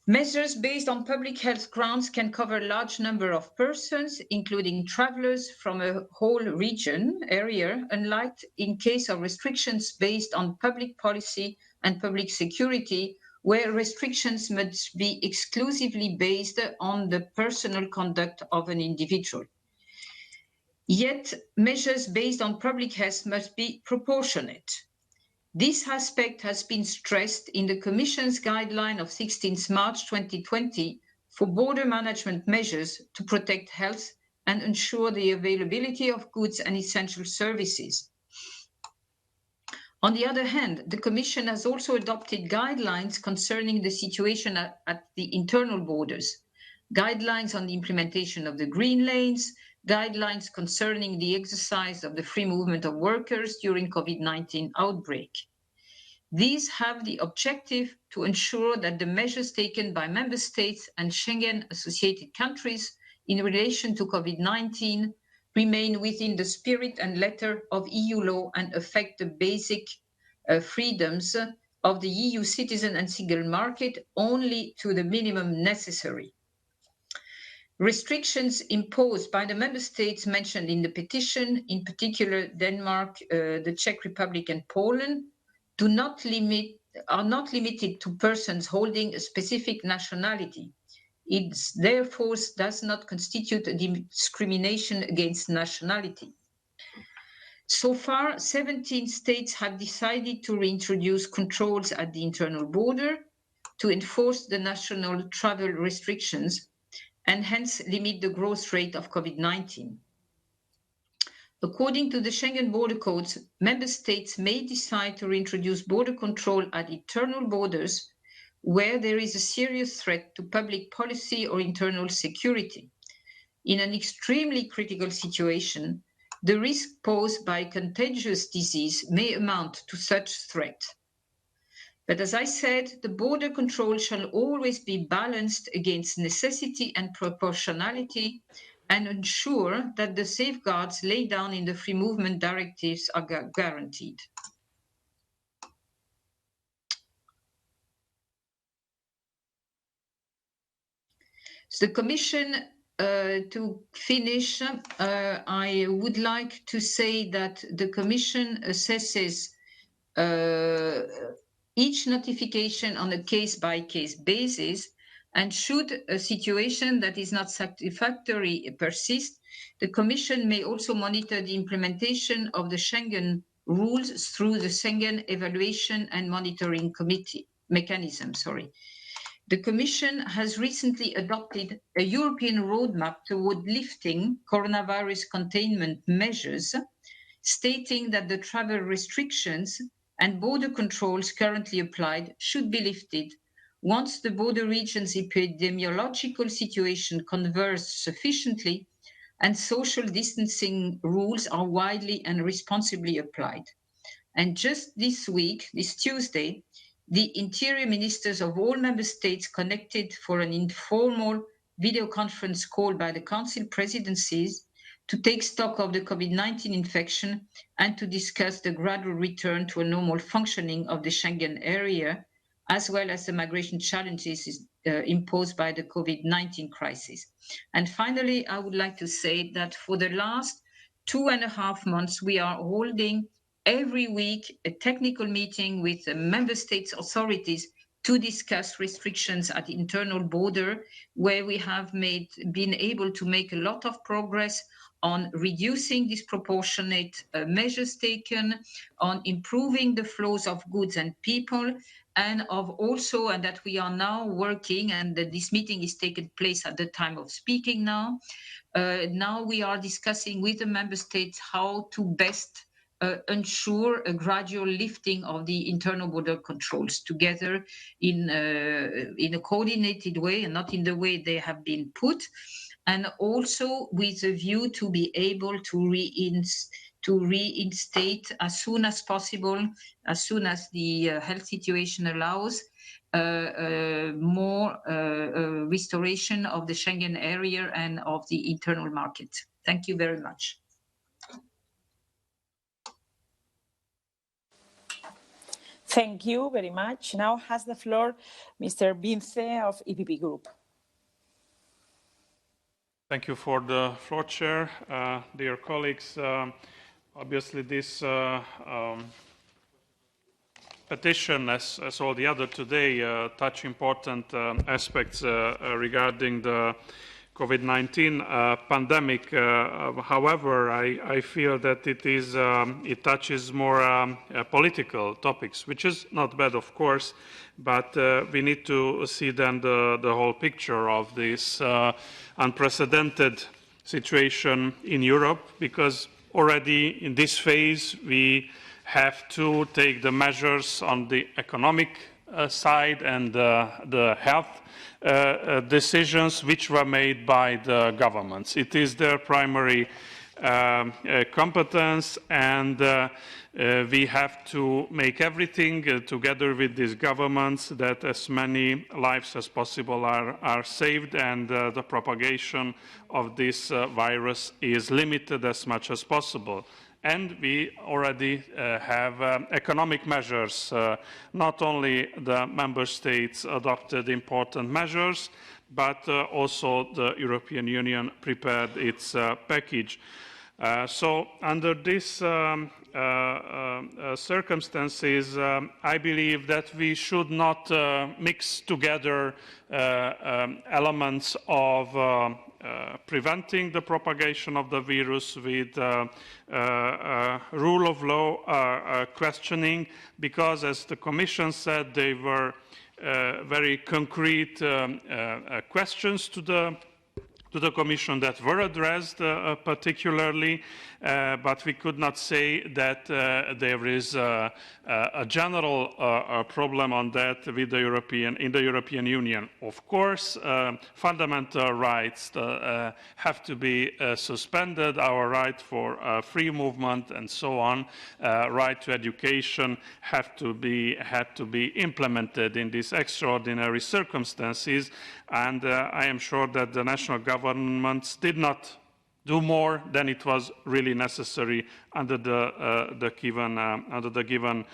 Measures based on public health grounds can cover a large number of persons, including travellers from a whole area, unlike in case of restrictions based on public policy and public security, where restrictions must be exclusively based on the personal conduct of an individual. Yet, measures based on public health must be proportionate. This aspect has been stressed in the Commission's guideline of 16 March 2020 for border management measures to protect health and ensure the availability of goods and essential services. On the other hand, the Commission has also adopted guidelines concerning the situation at the internal borders, guidelines on the implementation of the green lanes, guidelines concerning the exercise of the free movement of workers during COVID-19 outbreak. These have the objective to ensure that the measures taken by Member States and Schengen-associated countries in relation to COVID-19 remain within the spirit and letter of EU law and affect the basic freedoms of the EU citizen and single market only to the minimum necessary. Restrictions imposed by the Member States mentioned in the petition, in particular Denmark, the Czech Republic and Poland, are not limited to persons holding a specific nationality. It therefore does not constitute a discrimination against nationality. So far, 17 states have decided to reintroduce controls at the internal border to enforce the national travel restrictions and hence limit the growth rate of COVID-19. According to the Schengen border codes, Member States may decide to reintroduce border control at internal borders where there is a serious threat to public policy or internal security. In an extremely critical situation, the risk posed by contagious disease may amount to such threat. But as I said, the border control shall always be balanced against necessity and proportionality and ensure that the safeguards laid down in the free movement directives are guaranteed. So the Commission, to finish, I would like to say that the Commission assesses each notification on a case-by-case basis, and should a situation that is not satisfactory persist, the Commission may also monitor the implementation of the Schengen rules through the Schengen Evaluation and Monitoring Committee mechanism. The Commission has recently adopted a European roadmap toward lifting coronavirus containment measures, stating that the travel restrictions and border controls currently applied should be lifted once the border region's epidemiological situation converges sufficiently and social distancing rules are widely and responsibly applied. And just this week, this Tuesday, the interior ministers of all member states connected for an informal video conference call by the council presidencies to take stock of the COVID-19 infection and to discuss the gradual return to a normal functioning of the Schengen area, as well as the migration challenges imposed by the COVID-19 crisis. And finally, I would like to say that for the last 2.5 months, we are holding every week a technical meeting with the member states authorities to discuss restrictions at the internal border, where we have been able to make a lot of progress on reducing disproportionate measures taken, on improving the flows of goods and people, and that we are now working, and that this meeting is taking place at the time of speaking now. Now we are discussing with the member states how to best ensure a gradual lifting of the internal border controls together in a coordinated way and not in the way they have been put, and also with a view to be able to reinstate as soon as possible, as soon as the health situation allows, more restoration of the Schengen area and of the internal market. Thank you very much. Thank you very much. Now has the floor Mr. Vince of EPP Group. Thank you for the floor, Chair. Dear colleagues, obviously this petition, as all the other today, touch important aspects regarding the COVID-19 pandemic. However, I feel that it touches more political topics, which is not bad, of course, but we need to see then the whole picture of this unprecedented situation in Europe, because already in this phase we have to take the measures on the economic side and the health decisions which were made by the governments. It is their primary competence, and we have to make everything together with these governments that as many lives as possible are saved and the propagation of this virus is limited as much as possible. And we already have economic measures. Not only the member states adopted important measures, but also the European Union prepared its package. So under these circumstances, I believe that we should not mix together elements of preventing the propagation of the virus with rule of law questioning, because as the Commission said, they were very concrete questions to to the Commission that were addressed particularly, but we could not say that there is a general problem on that with the in the European Union. Of course, fundamental rights have to be suspended, our right for free movement and so on, right to education had to be implemented in these extraordinary circumstances, and I am sure that the national governments did not do more than it was really necessary under the given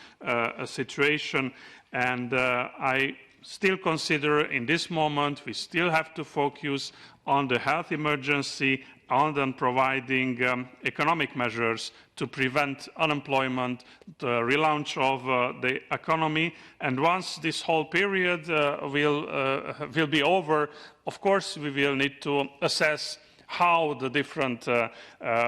situation. And I still consider in this moment we still have to focus on the health emergency, on providing economic measures to prevent unemployment, the relaunch of the economy. And once this whole period will be over, of course we will need to assess how the different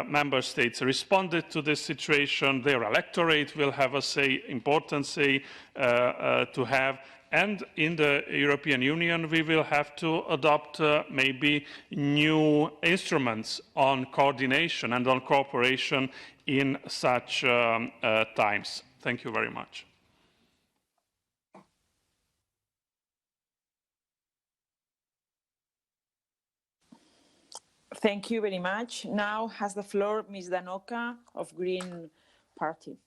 member states responded to this situation. Their electorate will have a say, important say to have. And in the European Union, we will have to adopt maybe new instruments on coordination and on cooperation in such times. Thank you very much. Thank you very much. Now has the floor Ms. Danoka of Green Party.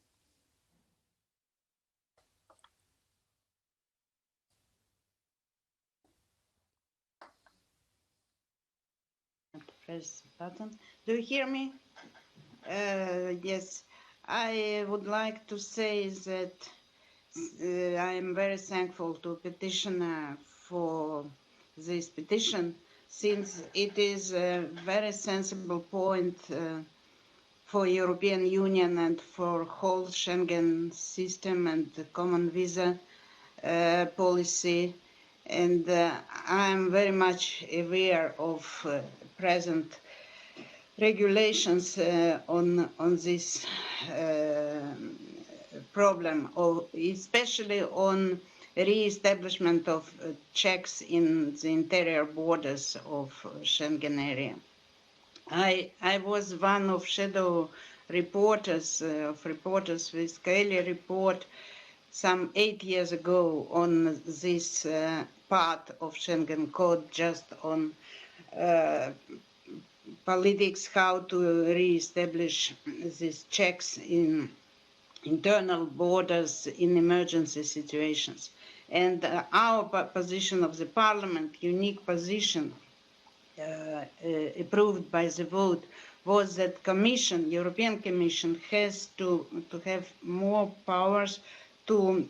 Press button. Do you hear me? Yes. I would like to say that I am very thankful to petitioner for this petition, since it is a very sensible point for European Union and for whole Schengen system and the common visa policy. And I'm very much aware of present regulations on this problem, especially on re-establishment of checks in the interior borders of Schengen area. I was one of shadow reporters with Kelly report some 8 years ago on this part of Schengen Code, just on politics, how to re-establish these checks in internal borders in emergency situations. And our position of the Parliament, unique position approved by the vote, was that Commission, European Commission, has to have more powers to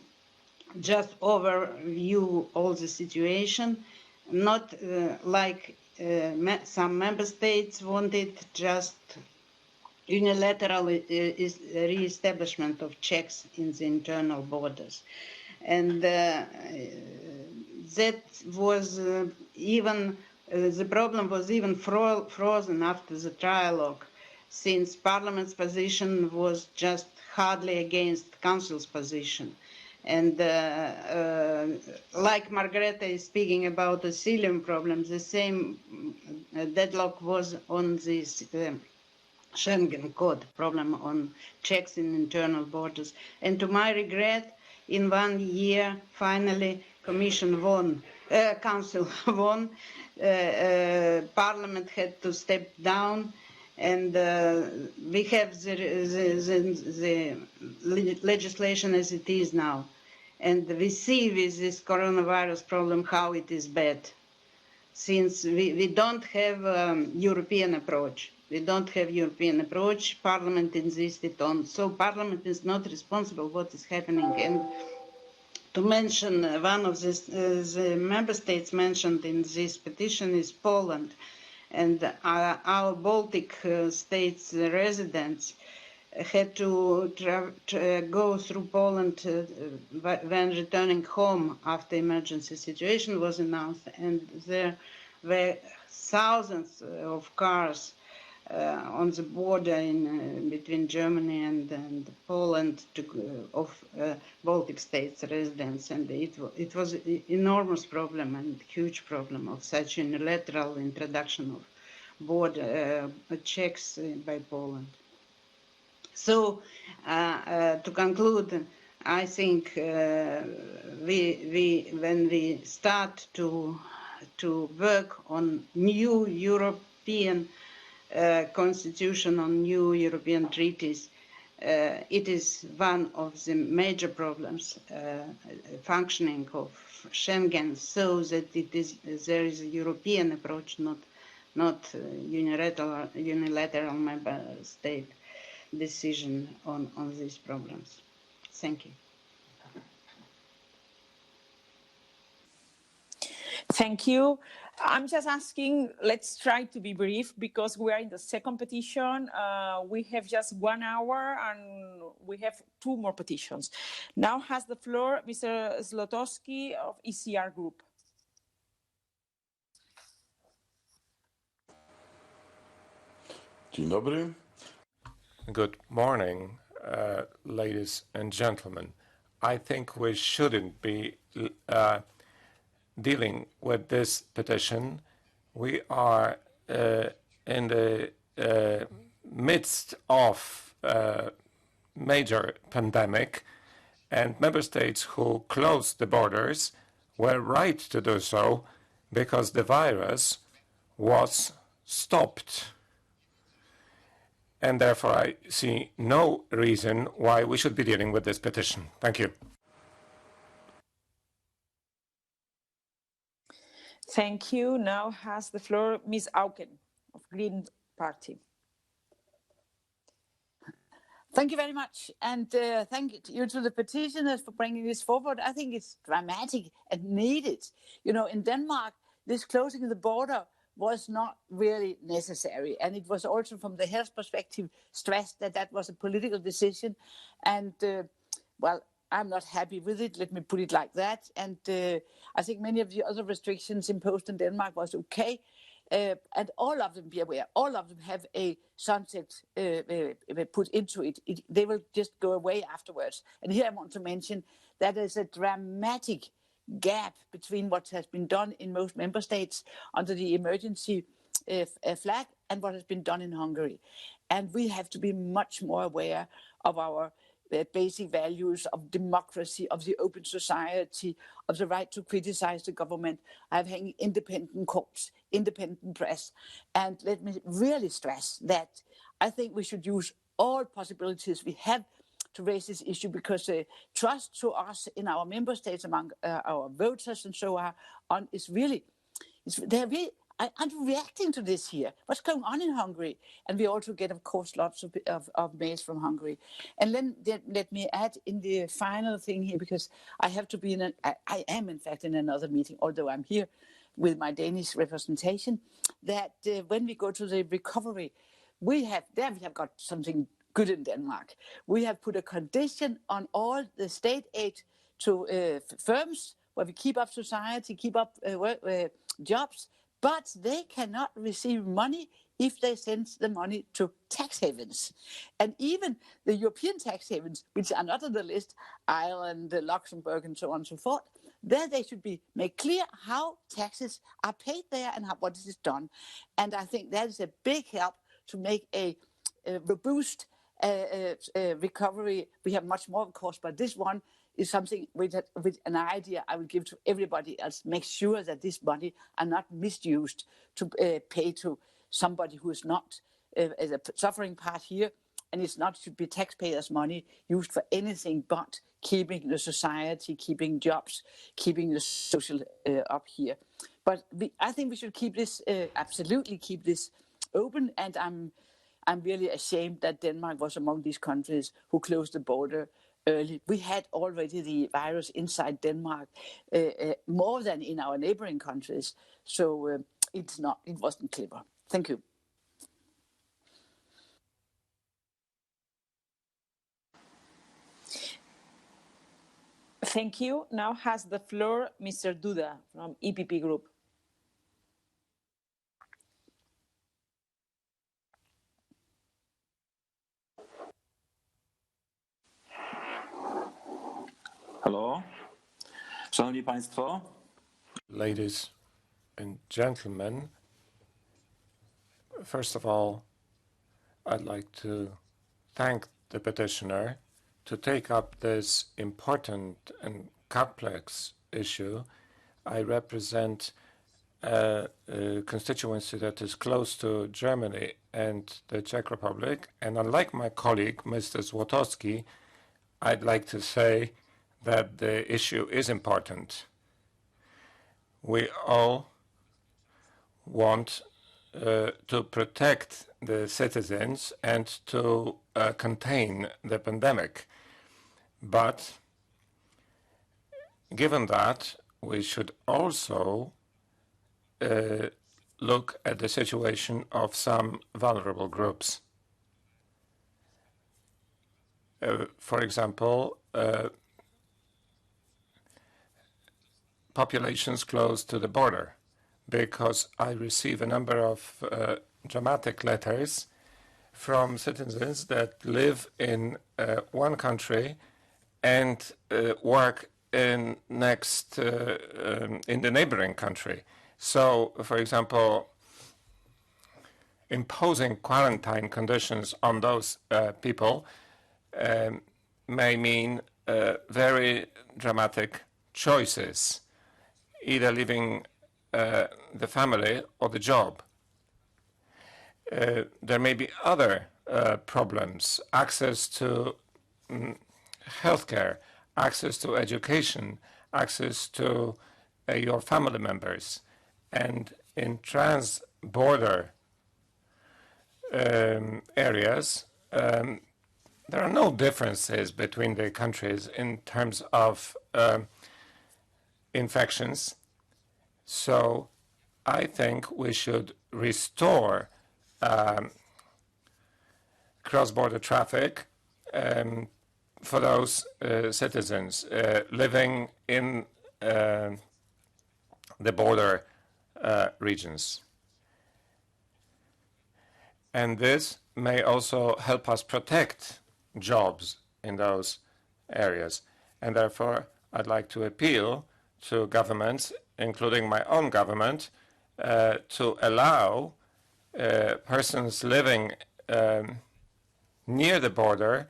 just overview all the situation, not like some member states wanted, just unilateral re-establishment of checks in the internal borders. And that was even, the problem was even frozen after the trialogue, since Parliament's position was just hardly against Council's position. And like Margareta is speaking about asylum problems, the same deadlock was on this Schengen Code problem on checks in internal borders. And to my regret, in 1 year, finally, Commission won, Council won, Parliament had to step down, and we have the legislation as it is now. And we see with this coronavirus problem how it is bad, since we don't have European approach. We don't have European approach. Parliament insisted on, so Parliament is not responsible what is happening. And to mention one of the member states mentioned in this petition is Poland, and our Baltic states residents had to go through Poland when returning home after emergency situation was announced, and there were thousands of cars on the border between Germany and Poland of Baltic states residents, and it was an enormous problem and huge problem of such unilateral introduction of border checks by Poland. So, to conclude, I think when we start to work on new European constitution, on new European treaties, it is one of the major problems functioning of Schengen, so that there is a European approach, not unilateral member state decision on these problems. Thank you. Thank you. I'm just asking, let's try to be brief because we are in the second petition. We have just 1 hour and we have 2 more petitions. Now has the floor Mr. Zlotowski of ECR Group. Dzień dobry. Good morning, ladies and gentlemen. I think we shouldn't be dealing with this petition. We are in the midst of a major pandemic, and member states who closed the borders were right to do so because the virus was stopped. And therefore, I see no reason why we should be dealing with this petition. Thank you. Thank you. Now has the floor Ms. Auken of Green Party. Thank you very much, and thank you to the petitioners for bringing this forward. I think it's dramatic and needed. You know, in Denmark, this closing of the border was not really necessary, and it was also from the health perspective stressed that that was a political decision, and well, I'm not happy with it, let me put it like that, and I think many of the other restrictions imposed in Denmark was okay, and all of them, be aware, all of them have a sunset put into it. They will just go away afterwards. And here I want to mention that there's a dramatic gap between what has been done in most member states under the emergency flag and what has been done in Hungary. And we have to be much more aware of our basic values of democracy, of the open society, of the right to criticize the government, having independent courts, independent press. And let me really stress that I think we should use all possibilities we have to raise this issue, because the trust to us in our member states among our voters and so on is really, they're really reacting to this here. What's going on in Hungary? And we also get, of course, lots of mails from Hungary. And then let me add in the final thing here, because I have to be I am in fact in another meeting, although I'm here with my Danish representation, that when we go to the recovery, we have got something good in Denmark. We have put a condition on all the state aid to firms where we keep up society, keep up jobs, but they cannot receive money if they send the money to tax havens. And even the European tax havens, which are not on the list, Ireland, Luxembourg, and so on and so forth, there they should be made clear how taxes are paid there and what is done. And I think that is a big help to make a robust recovery. We have much more, of course, but this one is something with an idea I will give to everybody else. Make sure that this money are not misused to pay to somebody who is not as a suffering part here, and it's not should be taxpayers' money used for anything but keeping the society, keeping jobs, keeping the social up here. But I think we should keep this absolutely keep this open, and I'm really ashamed that Denmark was among these countries who closed the border early. We had already the virus inside Denmark more than in our neighboring countries, so it wasn't clever. Thank you. Thank you. Now has the floor Mr. Duda from EPP Group. Hello. Szanowni Państwo. Ladies and gentlemen, First of all, I'd like to thank the petitioner to take up this important and complex issue. I represent a constituency that is close to Germany and the Czech Republic, and unlike my colleague, Mr. Złotowski, I'd like to say that the issue is important. We all want to protect the citizens and to contain the pandemic. But given that, we should also look at the situation of some vulnerable groups. For example, populations close to the border, because I receive a number of dramatic letters from citizens that live in one country and work in the neighboring country. So, for example, imposing quarantine conditions on those people may mean very dramatic choices, either leaving the family or the job. There may be other problems: access to healthcare, access to education, access to your family members. And in trans-border areas, there are no differences between the countries in terms of infections. So I think we should restore cross-border traffic for those citizens living in the border regions. And this may also help us protect jobs in those areas. And therefore, I'd like to appeal to governments, including my own government, to allow persons living near the border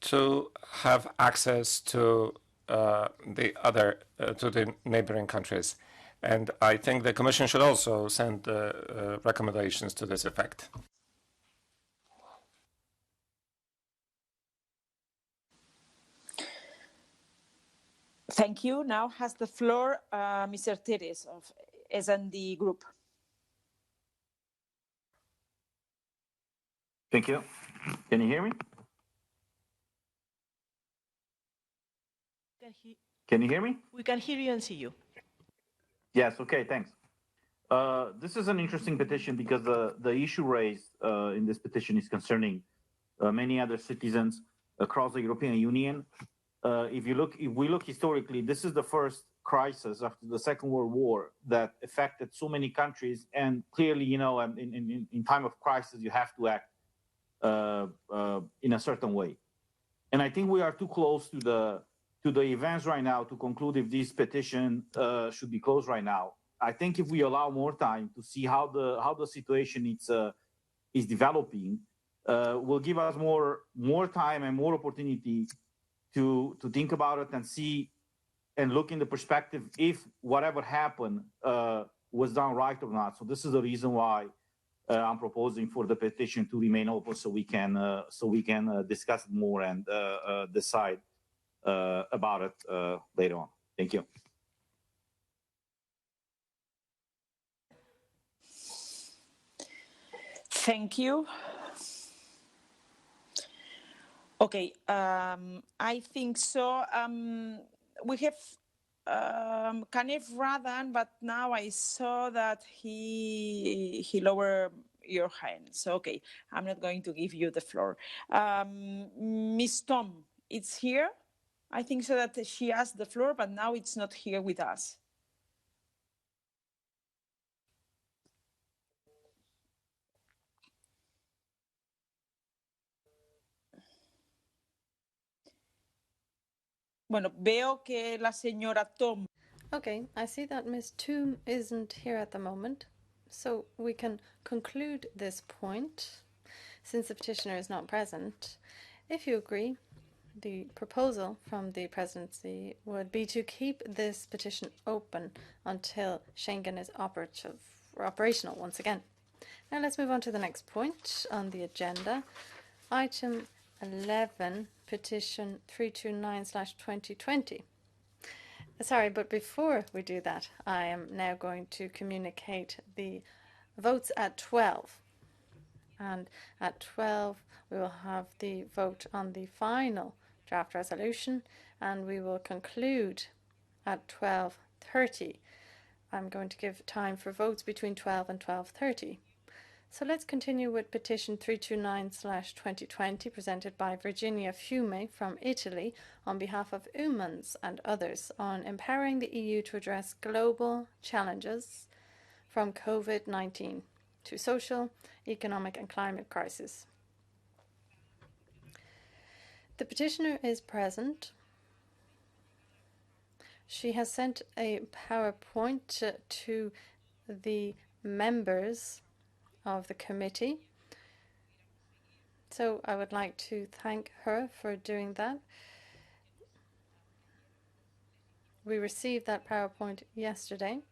to have access to the neighboring countries. And I think the Commission should also send recommendations to this effect. Thank you. Now has the floor Mr. Teres of S&D Group. Thank you. Can you hear me? Can you hear me? We can hear you and see you. Yes, okay, thanks. This is an interesting petition because the issue raised in this petition is concerning many other citizens across the European Union. If we look historically, this is the first crisis after the Second World War that affected so many countries, and clearly, you know, in time of crisis, you have to act in a certain way. And I think we are too close to the events right now to conclude if this petition should be closed right now. I think if we allow more time to see how the situation is developing, will give us more time and more opportunity to think about it and see and look in the perspective if whatever happened was done right or not. So this is the reason why I'm proposing for the petition to remain open, so we can discuss it more and decide about it later on. Thank you. Thank you. Okay, I think so. We have Kanev Radan, but now I saw that he lowered your hand. So, okay, I'm not going to give you the floor. Miss Tom, it's here. I think so that she asked the floor, but now it's not here with us. Bueno, veo que la señora Tom. Okay, I see that Miss Toom isn't here at the moment. So we can conclude this point, since the petitioner is not present. If you agree, the proposal from the presidency would be to keep this petition open until Schengen is operational once again. Now let's move on to the next point on the agenda. Item 11, petition 329/2020. Sorry, but before we do that, I am now going to communicate the votes at 12. And at 12, we will have the vote on the final draft resolution, and we will conclude at 12:30. I'm going to give time for votes between 12 and 12:30. So let's continue with petition 329/2020, presented by Virginia Fiume from Italy on behalf of humans and others on empowering the EU to address global challenges from COVID-19 to social, economic and climate crisis. The petitioner is present. She has sent a PowerPoint to the members of the committee. So I would like to thank her for doing that. We received that PowerPoint yesterday.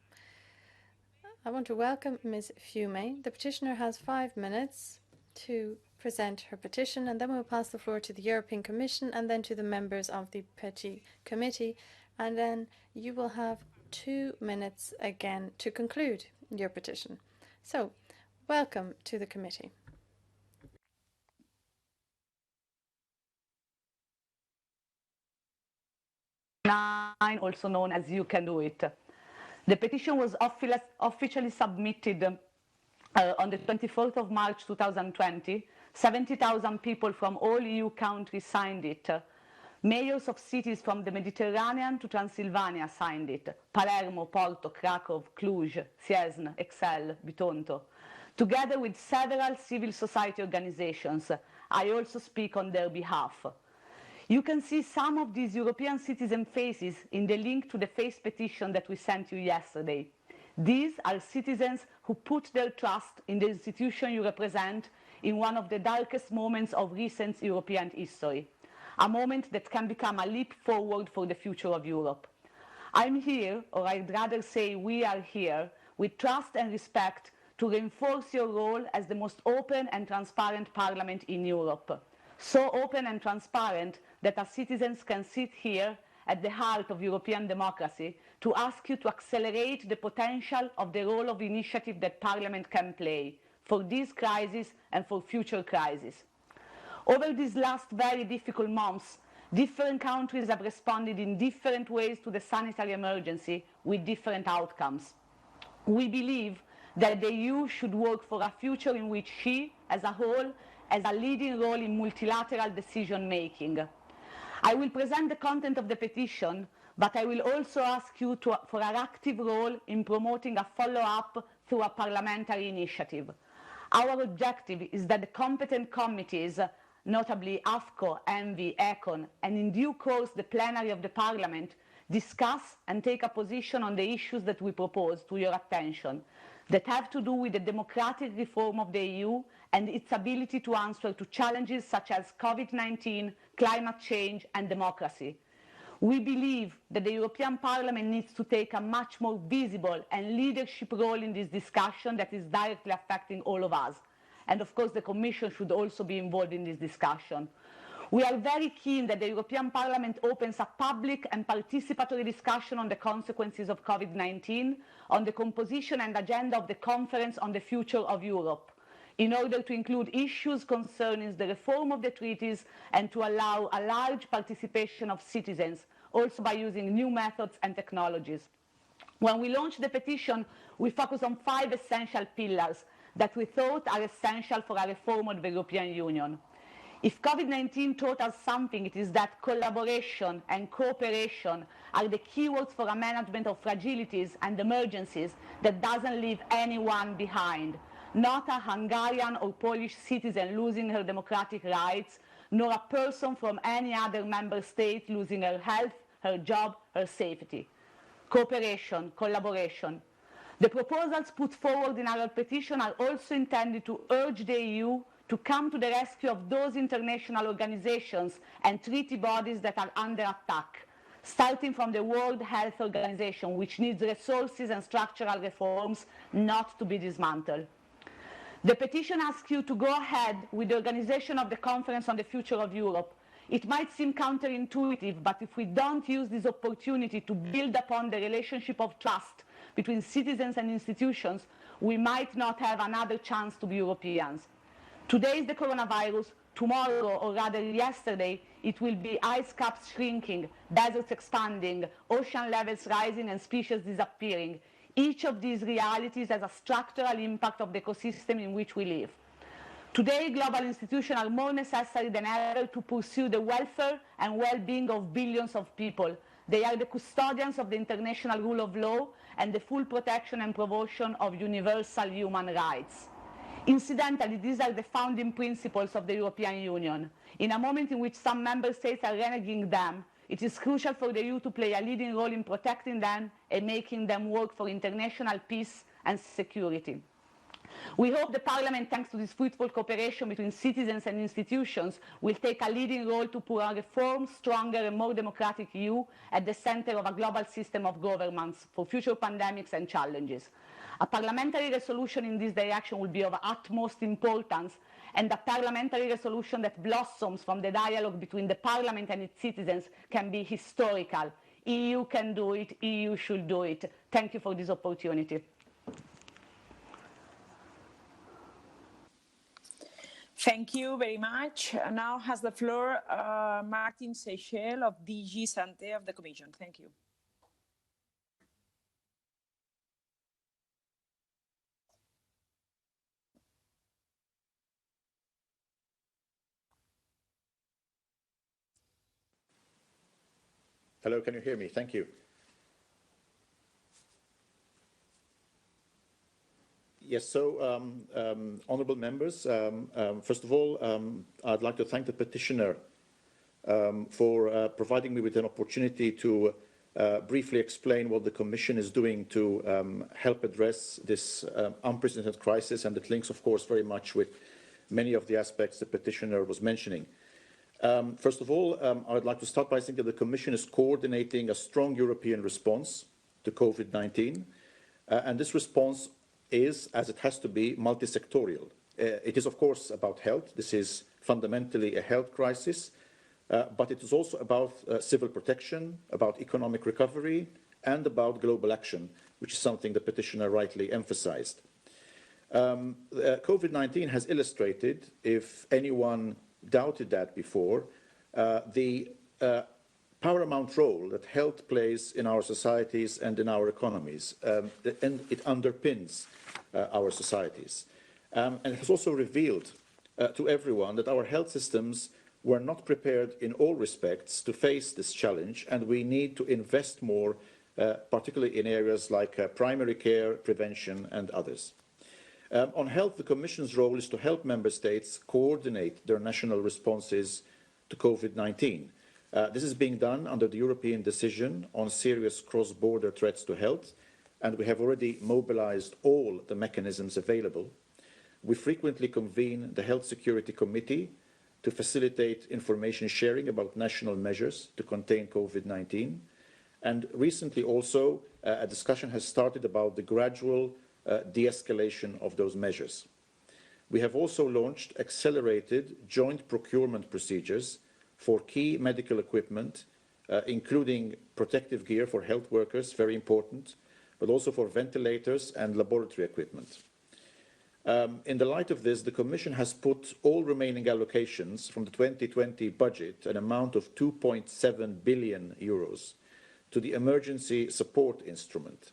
I want to welcome Ms. Fiume. The petitioner has 5 minutes to present her petition, and then we'll pass the floor to the European Commission and then to the members of the Petition Committee, and then you will have 2 minutes again to conclude your petition. So, welcome to the committee. Also known as You Can Do It. The petition was officially submitted on the 24th of March 2020. 70,000 people from all EU countries signed it. Mayors of cities from the Mediterranean to Transylvania signed it. Palermo, Porto, Krakow, Cluj, Siesn, Excel, Bitonto. Together with several civil society organizations, I also speak on their behalf. You can see some of these European citizen faces in the link to the face petition that we sent you yesterday. These are citizens who put their trust in the institution you represent in one of the darkest moments of recent European history, a moment that can become a leap forward for the future of Europe. I'm here, or I'd rather say we are here, with trust and respect to reinforce your role as the most open and transparent parliament in Europe. So open and transparent that our citizens can sit here at the heart of European democracy to ask you to accelerate the potential of the role of initiative that Parliament can play for this crisis and for future crises. Over these last very difficult months, different countries have responded in different ways to the sanitary emergency with different outcomes. We believe that the EU should work for a future in which she, as a whole, has a leading role in multilateral decision-making. I will present the content of the petition, but I will also ask you for an active role in promoting a follow-up through a parliamentary initiative. Our objective is that the competent committees, notably AFCO, ENVI, ECON, and in due course the plenary of the Parliament, discuss and take a position on the issues that we propose to your attention that have to do with the democratic reform of the EU and its ability to answer to challenges such as COVID-19, climate change, and democracy. We believe that the European Parliament needs to take a much more visible and leadership role in this discussion that is directly affecting all of us. And of course, the Commission should also be involved in this discussion. We are very keen that the European Parliament opens a public and participatory discussion on the consequences of COVID-19, on the composition and agenda of the Conference on the Future of Europe, in order to include issues concerning the reform of the treaties and to allow a large participation of citizens, also by using new methods and technologies. When we launched the petition, we focused on 5 essential pillars that we thought are essential for a reform of the European Union. If COVID-19 taught us something, it is that collaboration and cooperation are the keywords for a management of fragilities and emergencies that doesn't leave anyone behind. Not a Hungarian or Polish citizen losing her democratic rights, nor a person from any other member state losing her health, her job, her safety. Cooperation, collaboration. The proposals put forward in our petition are also intended to urge the EU to come to the rescue of those international organizations and treaty bodies that are under attack, starting from the World Health Organization, which needs resources and structural reforms not to be dismantled. The petition asks you to go ahead with the organization of the Conference on the Future of Europe. It might seem counterintuitive, but if we don't use this opportunity to build upon the relationship of trust between citizens and institutions, we might not have another chance to be Europeans. Today is the coronavirus, tomorrow, or rather yesterday, it will be ice caps shrinking, deserts expanding, ocean levels rising, and species disappearing. Each of these realities has a structural impact of the ecosystem in which we live. Today, global institutions are more necessary than ever to pursue the welfare and well-being of billions of people. They are the custodians of the international rule of law and the full protection and promotion of universal human rights. Incidentally, these are the founding principles of the European Union. In a moment in which some member states are reneging them, it is crucial for the EU to play a leading role in protecting them and making them work for international peace and security. We hope the Parliament, thanks to this fruitful cooperation between citizens and institutions, will take a leading role to put a reformed, stronger and more democratic EU at the center of a global system of governance for future pandemics and challenges. A parliamentary resolution in this direction will be of utmost importance, and a parliamentary resolution that blossoms from the dialogue between the Parliament and its citizens can be historical. EU can do it, EU should do it. Thank you for this opportunity. Thank you very much. Now has the floor Martin Seychelles of DG Santé of the Commission. Thank you. Hello, can you hear me? Thank you. Yes, so honourable members, first of all, I'd like to thank the petitioner for providing me with an opportunity to briefly explain what the Commission is doing to help address this unprecedented crisis, and it links, of course, very much with many of the aspects the petitioner was mentioning. First of all, I would like to start by saying that the Commission is coordinating a strong European response to COVID-19, and this response is, as it has to be, multi-sectorial. It is, of course, about health. This is fundamentally a health crisis, but it is also about civil protection, about economic recovery, and about global action, which is something the petitioner rightly emphasized. COVID-19 has illustrated, if anyone doubted that before, the paramount role that health plays in our societies and in our economies, and it underpins our societies. And it has also revealed to everyone that our health systems were not prepared in all respects to face this challenge, and we need to invest more, particularly in areas like primary care, prevention, and others. On health, the Commission's role is to help Member States coordinate their national responses to COVID-19. This is being done under the European Decision on Serious Cross-Border Threats to Health, and we have already mobilized all the mechanisms available. We frequently convene the Health Security Committee to facilitate information sharing about national measures to contain COVID-19. And recently also, a discussion has started about the gradual de-escalation of those measures. We have also launched accelerated joint procurement procedures for key medical equipment, including protective gear for health workers, very important, but also for ventilators and laboratory equipment. In the light of this, the Commission has put all remaining allocations from the 2020 budget, an amount of 2.7 billion euros, to the emergency support instrument,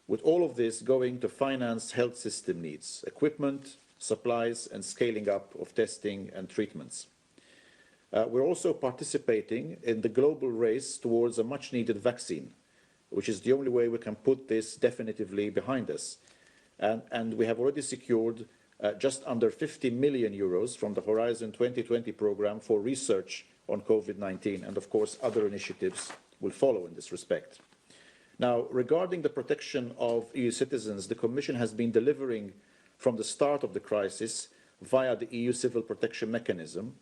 with all of this going to finance health system needs, equipment, supplies, and scaling up of testing and treatments. We're also participating in the global race towards a much-needed vaccine, which is the only way we can put this definitively behind us. And we have already secured just under 50 million euros from the Horizon 2020 program for research on COVID-19, and of course other initiatives will follow in this respect. Now, regarding the protection of EU citizens, the Commission has been delivering from the start of the crisis via the EU Civil Protection Mechanism.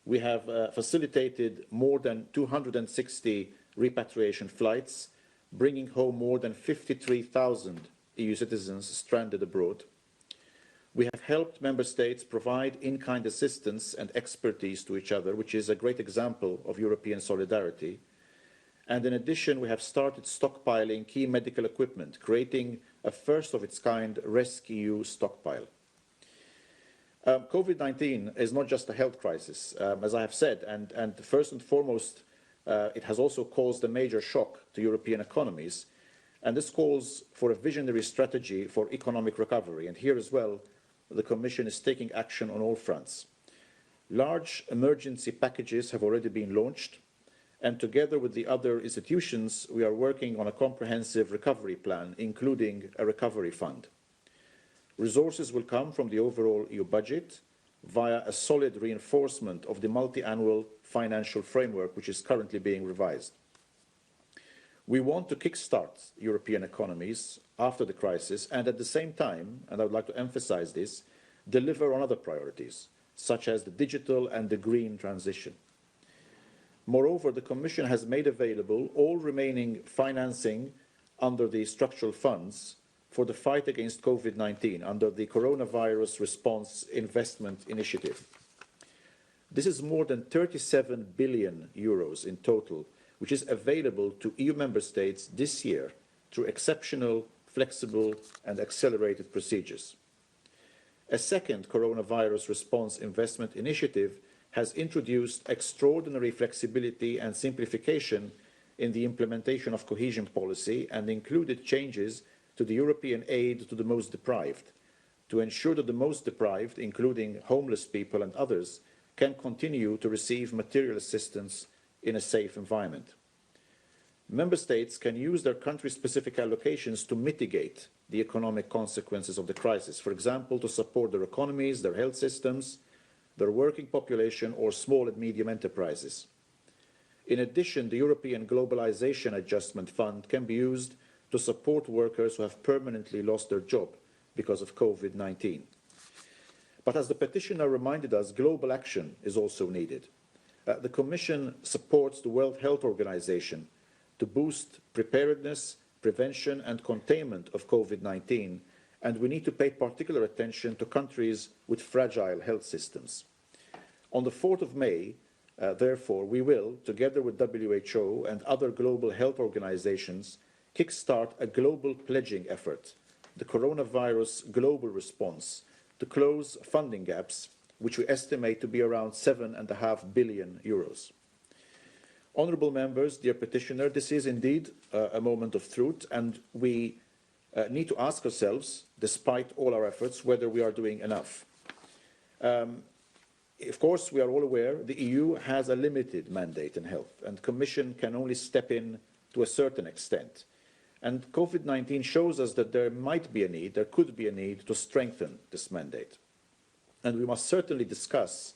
We have facilitated more than 260 repatriation flights, bringing home more than 53,000 EU citizens stranded abroad. We have helped Member States provide in-kind assistance and expertise to each other, which is a great example of European solidarity. And in addition, we have started stockpiling key medical equipment, creating a first-of-its-kind rescEU stockpile. COVID-19 is not just a health crisis, as I have said, and first and foremost, it has also caused a major shock to European economies, and this calls for a visionary strategy for economic recovery. And here as well, the Commission is taking action on all fronts. Large emergency packages have already been launched, and together with the other institutions, we are working on a comprehensive recovery plan, including a recovery fund. Resources will come from the overall EU budget via a solid reinforcement of the multi-annual financial framework, which is currently being revised. We want to kickstart European economies after the crisis and at the same time, and I would like to emphasize this, deliver on other priorities, such as the digital and the green transition. Moreover, the Commission has made available all remaining financing under the structural funds for the fight against COVID-19 under the Coronavirus Response Investment Initiative. This is more than 37 billion euros in total, which is available to EU member states this year through exceptional, flexible and accelerated procedures. A second Coronavirus Response Investment Initiative has introduced extraordinary flexibility and simplification in the implementation of cohesion policy and included changes to the European aid to the most deprived, to ensure that the most deprived, including homeless people and others, can continue to receive material assistance in a safe environment. Member States can use their country-specific allocations to mitigate the economic consequences of the crisis, for example, to support their economies, their health systems, their working population, or small and medium enterprises. In addition, the European Globalization Adjustment Fund can be used to support workers who have permanently lost their job because of COVID-19. But as the petitioner reminded us, global action is also needed. The Commission supports the World Health Organization to boost preparedness, prevention and containment of COVID-19, and we need to pay particular attention to countries with fragile health systems. On the 4th of May, therefore, we will, together with WHO and other global health organizations, kickstart a global pledging effort, the Coronavirus Global Response, to close funding gaps, which we estimate to be around 7.5 billion euros. Honourable members, dear petitioner, this is indeed a moment of truth, and we need to ask ourselves, despite all our efforts, whether we are doing enough. Of course, we are all aware the EU has a limited mandate in health, and the Commission can only step in to a certain extent. And COVID-19 shows us that there might be a need, there could be a need to strengthen this mandate. And we must certainly discuss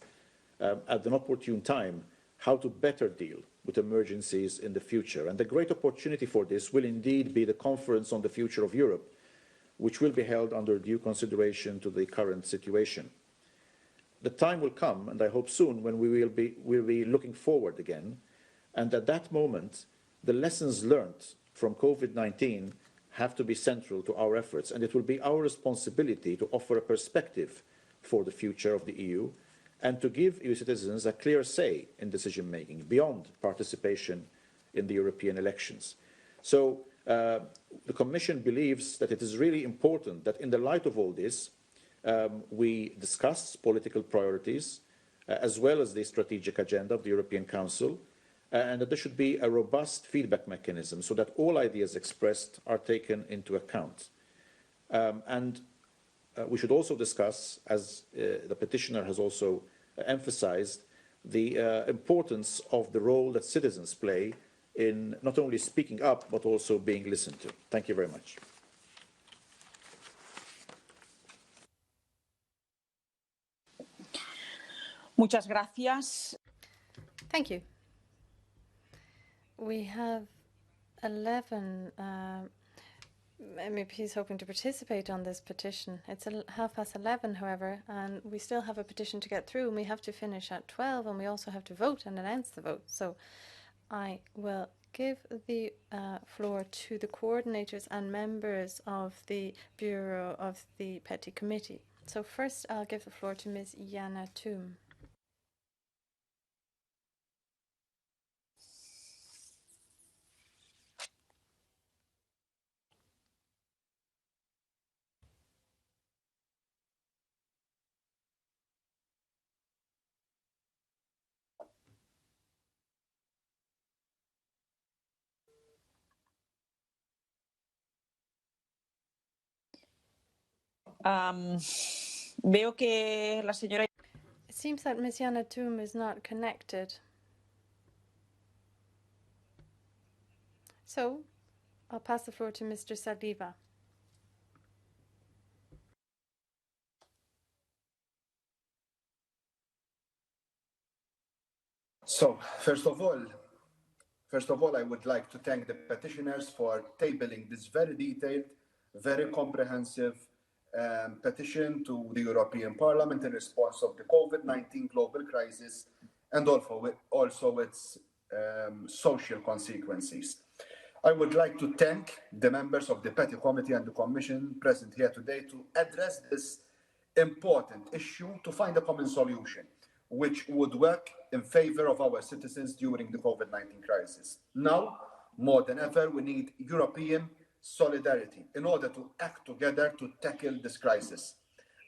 at an opportune time how to better deal with emergencies in the future. And the great opportunity for this will indeed be the Conference on the Future of Europe, which will be held under due consideration to the current situation. The time will come, and I hope soon, when we'll be looking forward again, and at that moment, the lessons learned from COVID-19 have to be central to our efforts, and it will be our responsibility to offer a perspective for the future of the EU and to give EU citizens a clear say in decision-making beyond participation in the European elections. So the Commission believes that it is really important that in the light of all this, we discuss political priorities as well as the strategic agenda of the European Council, and that there should be a robust feedback mechanism so that all ideas expressed are taken into account. We should also discuss, as the petitioner has also emphasized, the importance of the role that citizens play in not only speaking up, but also being listened to. Thank you very much. Muchas gracias. Thank you. We have 11 MEPs hoping to participate on this petition. It's 11:30, however, and we still have a petition to get through, and we have to finish at 12, and we also have to vote and announce the vote. So I will give the floor to the coordinators and members of the Bureau of the Petty Committee. So first, I'll give the floor to Ms. Jana Thum. Veo que la señora... It seems that Ms. Jana Thum is not connected. So I'll pass the floor to Mr. Saliba. So, first of all, I would like to thank the petitioners for tabling this very detailed, very comprehensive petition to the European Parliament in response of the COVID-19 global crisis and also its social consequences. I would like to thank the members of the Petty Committee and the Commission present here today to address this important issue to find a common solution which would work in favor of our citizens during the COVID-19 crisis. Now, more than ever, we need European solidarity in order to act together to tackle this crisis.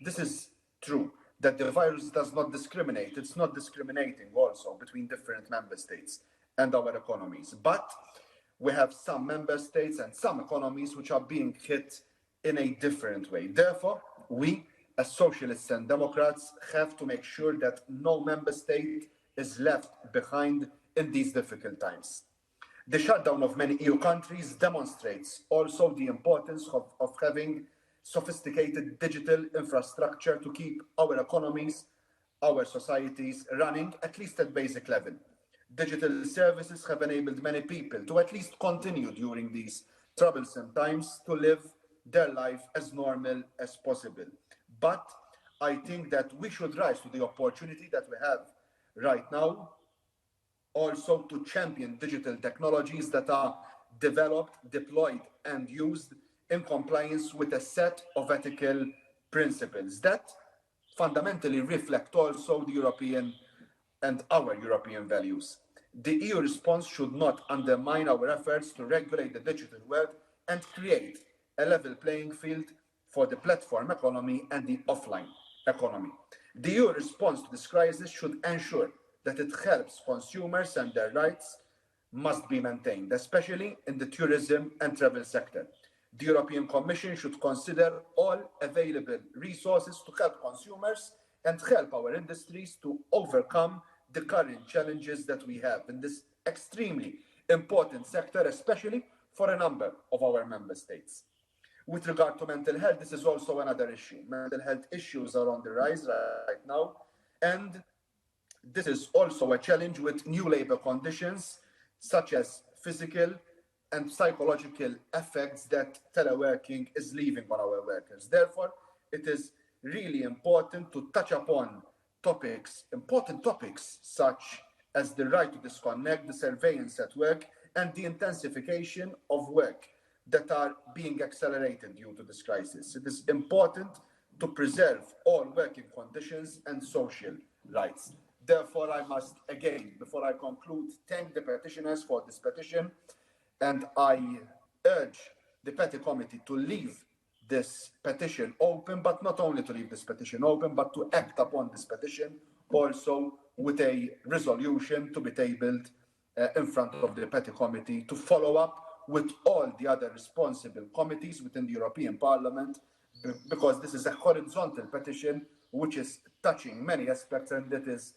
This is true, that the virus does not discriminate. It's not discriminating also between different member states and our economies. But we have some member states and some economies which are being hit in a different way. Therefore, we, as Socialists and Democrats, have to make sure that no member state is left behind in these difficult times. The shutdown of many EU countries demonstrates also the importance of having sophisticated digital infrastructure to keep our economies, our societies running, at least at basic level. Digital services have enabled many people to at least continue during these troublesome times to live their life as normal as possible. But I think that we should rise to the opportunity that we have right now also to champion digital technologies that are developed, deployed, and used in compliance with a set of ethical principles that fundamentally reflect also the European and our European values. The EU response should not undermine our efforts to regulate the digital world and create a level playing field for the platform economy and the offline economy. The EU response to this crisis should ensure that it helps consumers and their rights must be maintained, especially in the tourism and travel sector. The European Commission should consider all available resources to help consumers and help our industries to overcome the current challenges that we have in this extremely important sector, especially for a number of our member states. With regard to mental health, this is also another issue. Mental health issues are on the rise right now, and this is also a challenge with new labor conditions, such as physical and psychological effects that teleworking is leaving on our workers. Therefore, it is really important to touch upon important topics such as the right to disconnect, the surveillance at work, and the intensification of work that are being accelerated due to this crisis. It is important to preserve all working conditions and social rights. Therefore, I must again, before I conclude, thank the petitioners for this petition, and I urge the Petty Committee to leave this petition open, but not only to leave this petition open, but to act upon this petition also with a resolution to be tabled in front of the Petty Committee to follow up with all the other responsible committees within the European Parliament, because this is a horizontal petition which is touching many aspects, and it is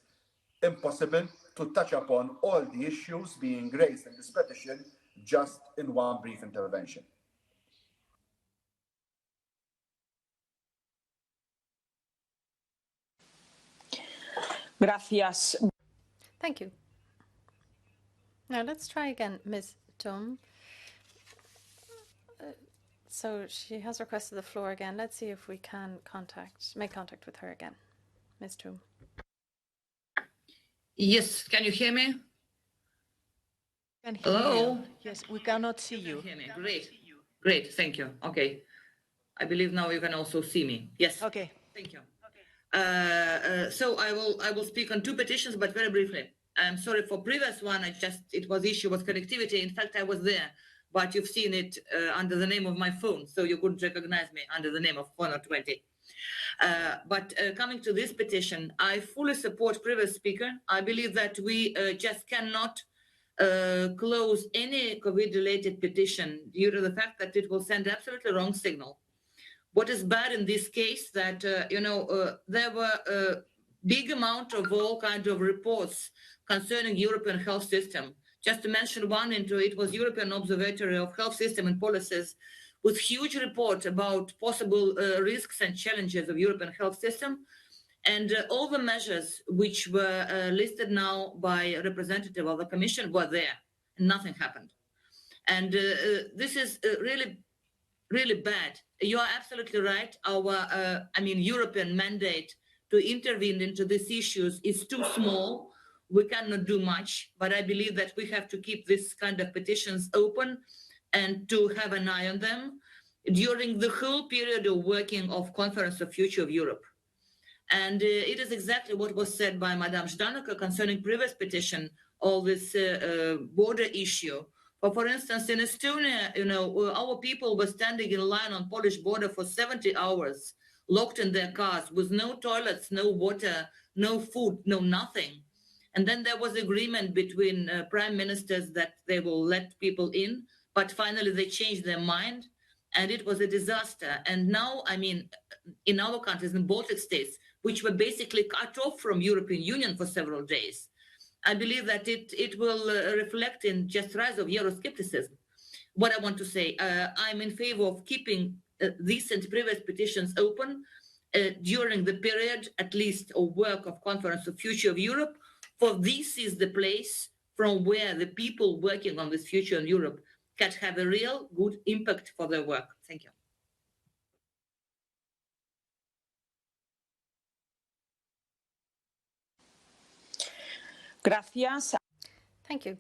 impossible to touch upon all the issues being raised in this petition just in one brief intervention. Gracias. Thank you. Now let's try again, Ms. Thum. So she has requested the floor again. Let's see if we can make contact with her again. Ms. Toom. Yes, can you hear me? Can hear Hello? you. Yes, we cannot see you. Hear me. Great. Great, thank you. Okay. I believe now you can also see me. Yes. Okay. Thank you. So I will speak on two petitions, but very briefly. I'm sorry for previous one. It was issue with connectivity. In fact, I was there, but you've seen it under the name of my phone, so you couldn't recognize me under the name of Honor 20. But coming to this petition, I fully support previous speaker. I believe that we just cannot close any COVID-related petition due to the fact that it will send absolutely wrong signal. What is bad in this case that, there were a big amount of all kinds of reports concerning European health system. Just to mention one into it was European Observatory of Health System and Policies with huge report about possible risks and challenges of European health system. And all the measures which were listed now by a representative of the Commission were there. And nothing happened. And this is really bad. You are absolutely right. Our, European mandate to intervene into these issues is too small. We cannot do much, but I believe that we have to keep this kind of petitions open and to have an eye on them during the whole period of working of Conference of Future of Europe. And it is exactly what was said by Madame Ždanoka concerning previous petition, all this border issue. But for instance, in Estonia, our people were standing in line on Polish border for 70 hours, locked in their cars with no toilets, no water, no food, no nothing. And then there was agreement between prime ministers that they will let people in, but finally they changed their mind and it was a disaster. And now, in our countries, in Baltic states, which were basically cut off from European Union for several days, I believe that it will reflect in just rise of Euroscepticism. What I want to say, I'm in favor of keeping these and previous petitions open during the period, at least, of work of Conference of Future of Europe, for this is the place from where the people working on this future in Europe can have a real good impact for their work. Thank you. Gracias. Thank you.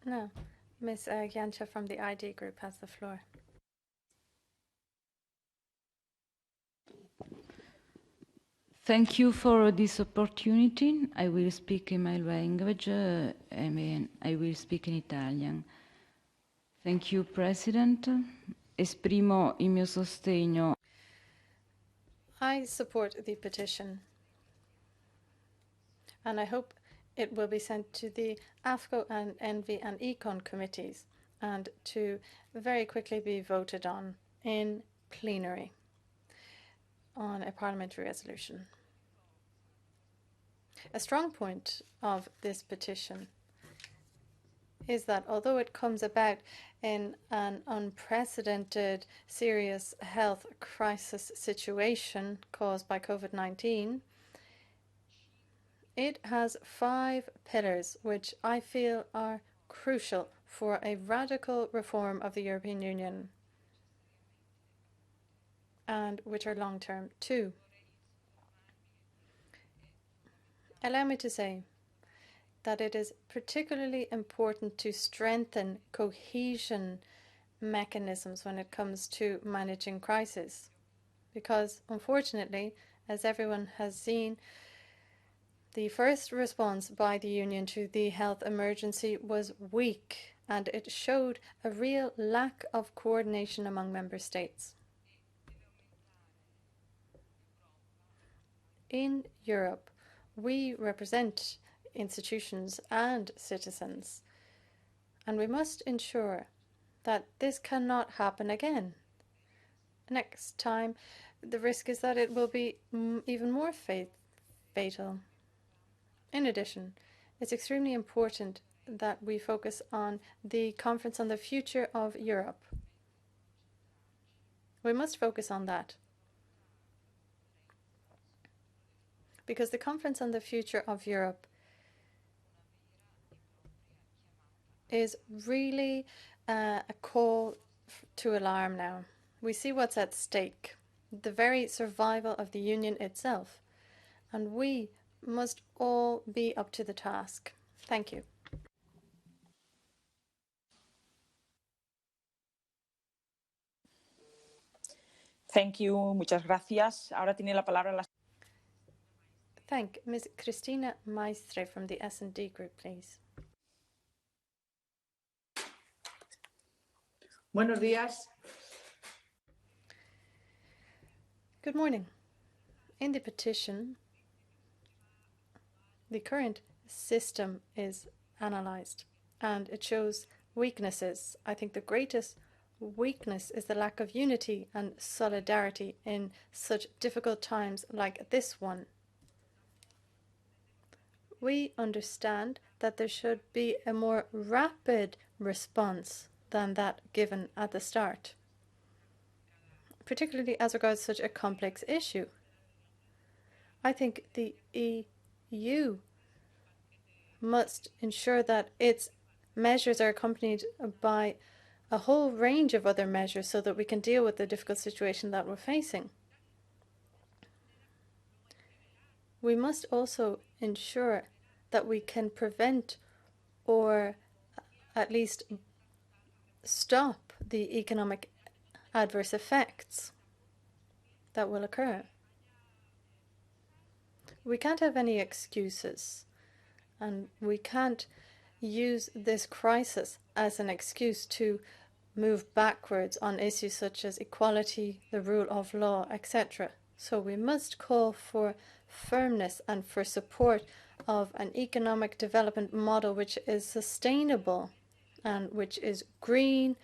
No, Ms. Jancha from the ID group has the floor. Thank you for this opportunity. I will speak in my language. I will speak in Italian. Thank you, President. Esprimo il mio sostegno. I support the petition, and I hope it will be sent to the AFCO and ENVI and ECON committees and to very quickly be voted on in plenary on a parliamentary resolution. A strong point of this petition is that although it comes about in an unprecedented serious health crisis situation caused by COVID-19, it has 5 pillars which I feel are crucial for a radical reform of the European Union and which are long-term too. Allow me to say that it is particularly important to strengthen cohesion mechanisms when it comes to managing crisis, because unfortunately, as everyone has seen, the first response by the Union to the health emergency was weak, and it showed a real lack of coordination among member states. In Europe, we represent institutions and citizens, and we must ensure that this cannot happen again. Next time, the risk is that it will be even more fatal. In addition, it's extremely important that we focus on the Conference on the Future of Europe. We must focus on that, because the Conference on the Future of Europe is really a call to alarm now. We see what's at stake, the very survival of the Union itself, and we must all be up to the task. Thank you. Thank you, muchas gracias. Ahora tiene la palabra la... Thank Ms. Cristina Maestre from the S&D Group, please. Buenos días. Good morning. In the petition, the current system is analysed and it shows weaknesses. I think the greatest weakness is the lack of unity and solidarity in such difficult times like this one. We understand that there should be a more rapid response than that given at the start, particularly as regards such a complex issue. I think the EU must ensure that its measures are accompanied by a whole range of other measures so that we can deal with the difficult situation that we're facing. We must also ensure that we can prevent or at least stop the economic adverse effects that will occur. We can't have any excuses, and we can't use this crisis as an excuse to move backwards on issues such as equality, the rule of law, etc. So we must call for firmness and for support of an economic development model which is sustainable and which is green,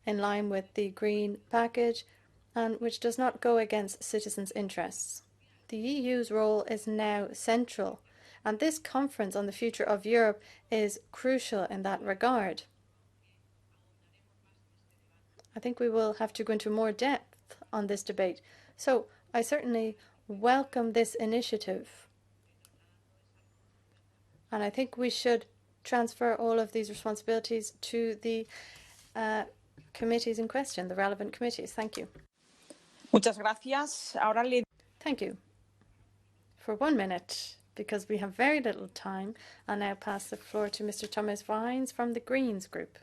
in line with the green package, and which does not go against citizens' interests. The EU's role is now central, and this conference on the future of Europe is crucial in that regard. I think we will have to go into more depth on this debate. So I certainly welcome this initiative. And I think we should transfer all of these responsibilities to the committees in question, the relevant committees. Thank you. Muchas gracias. Ahora le... Thank you. For 1 minute, because we have very little time, I'll now pass the floor to Mr. Thomas Vines from the Greens Group.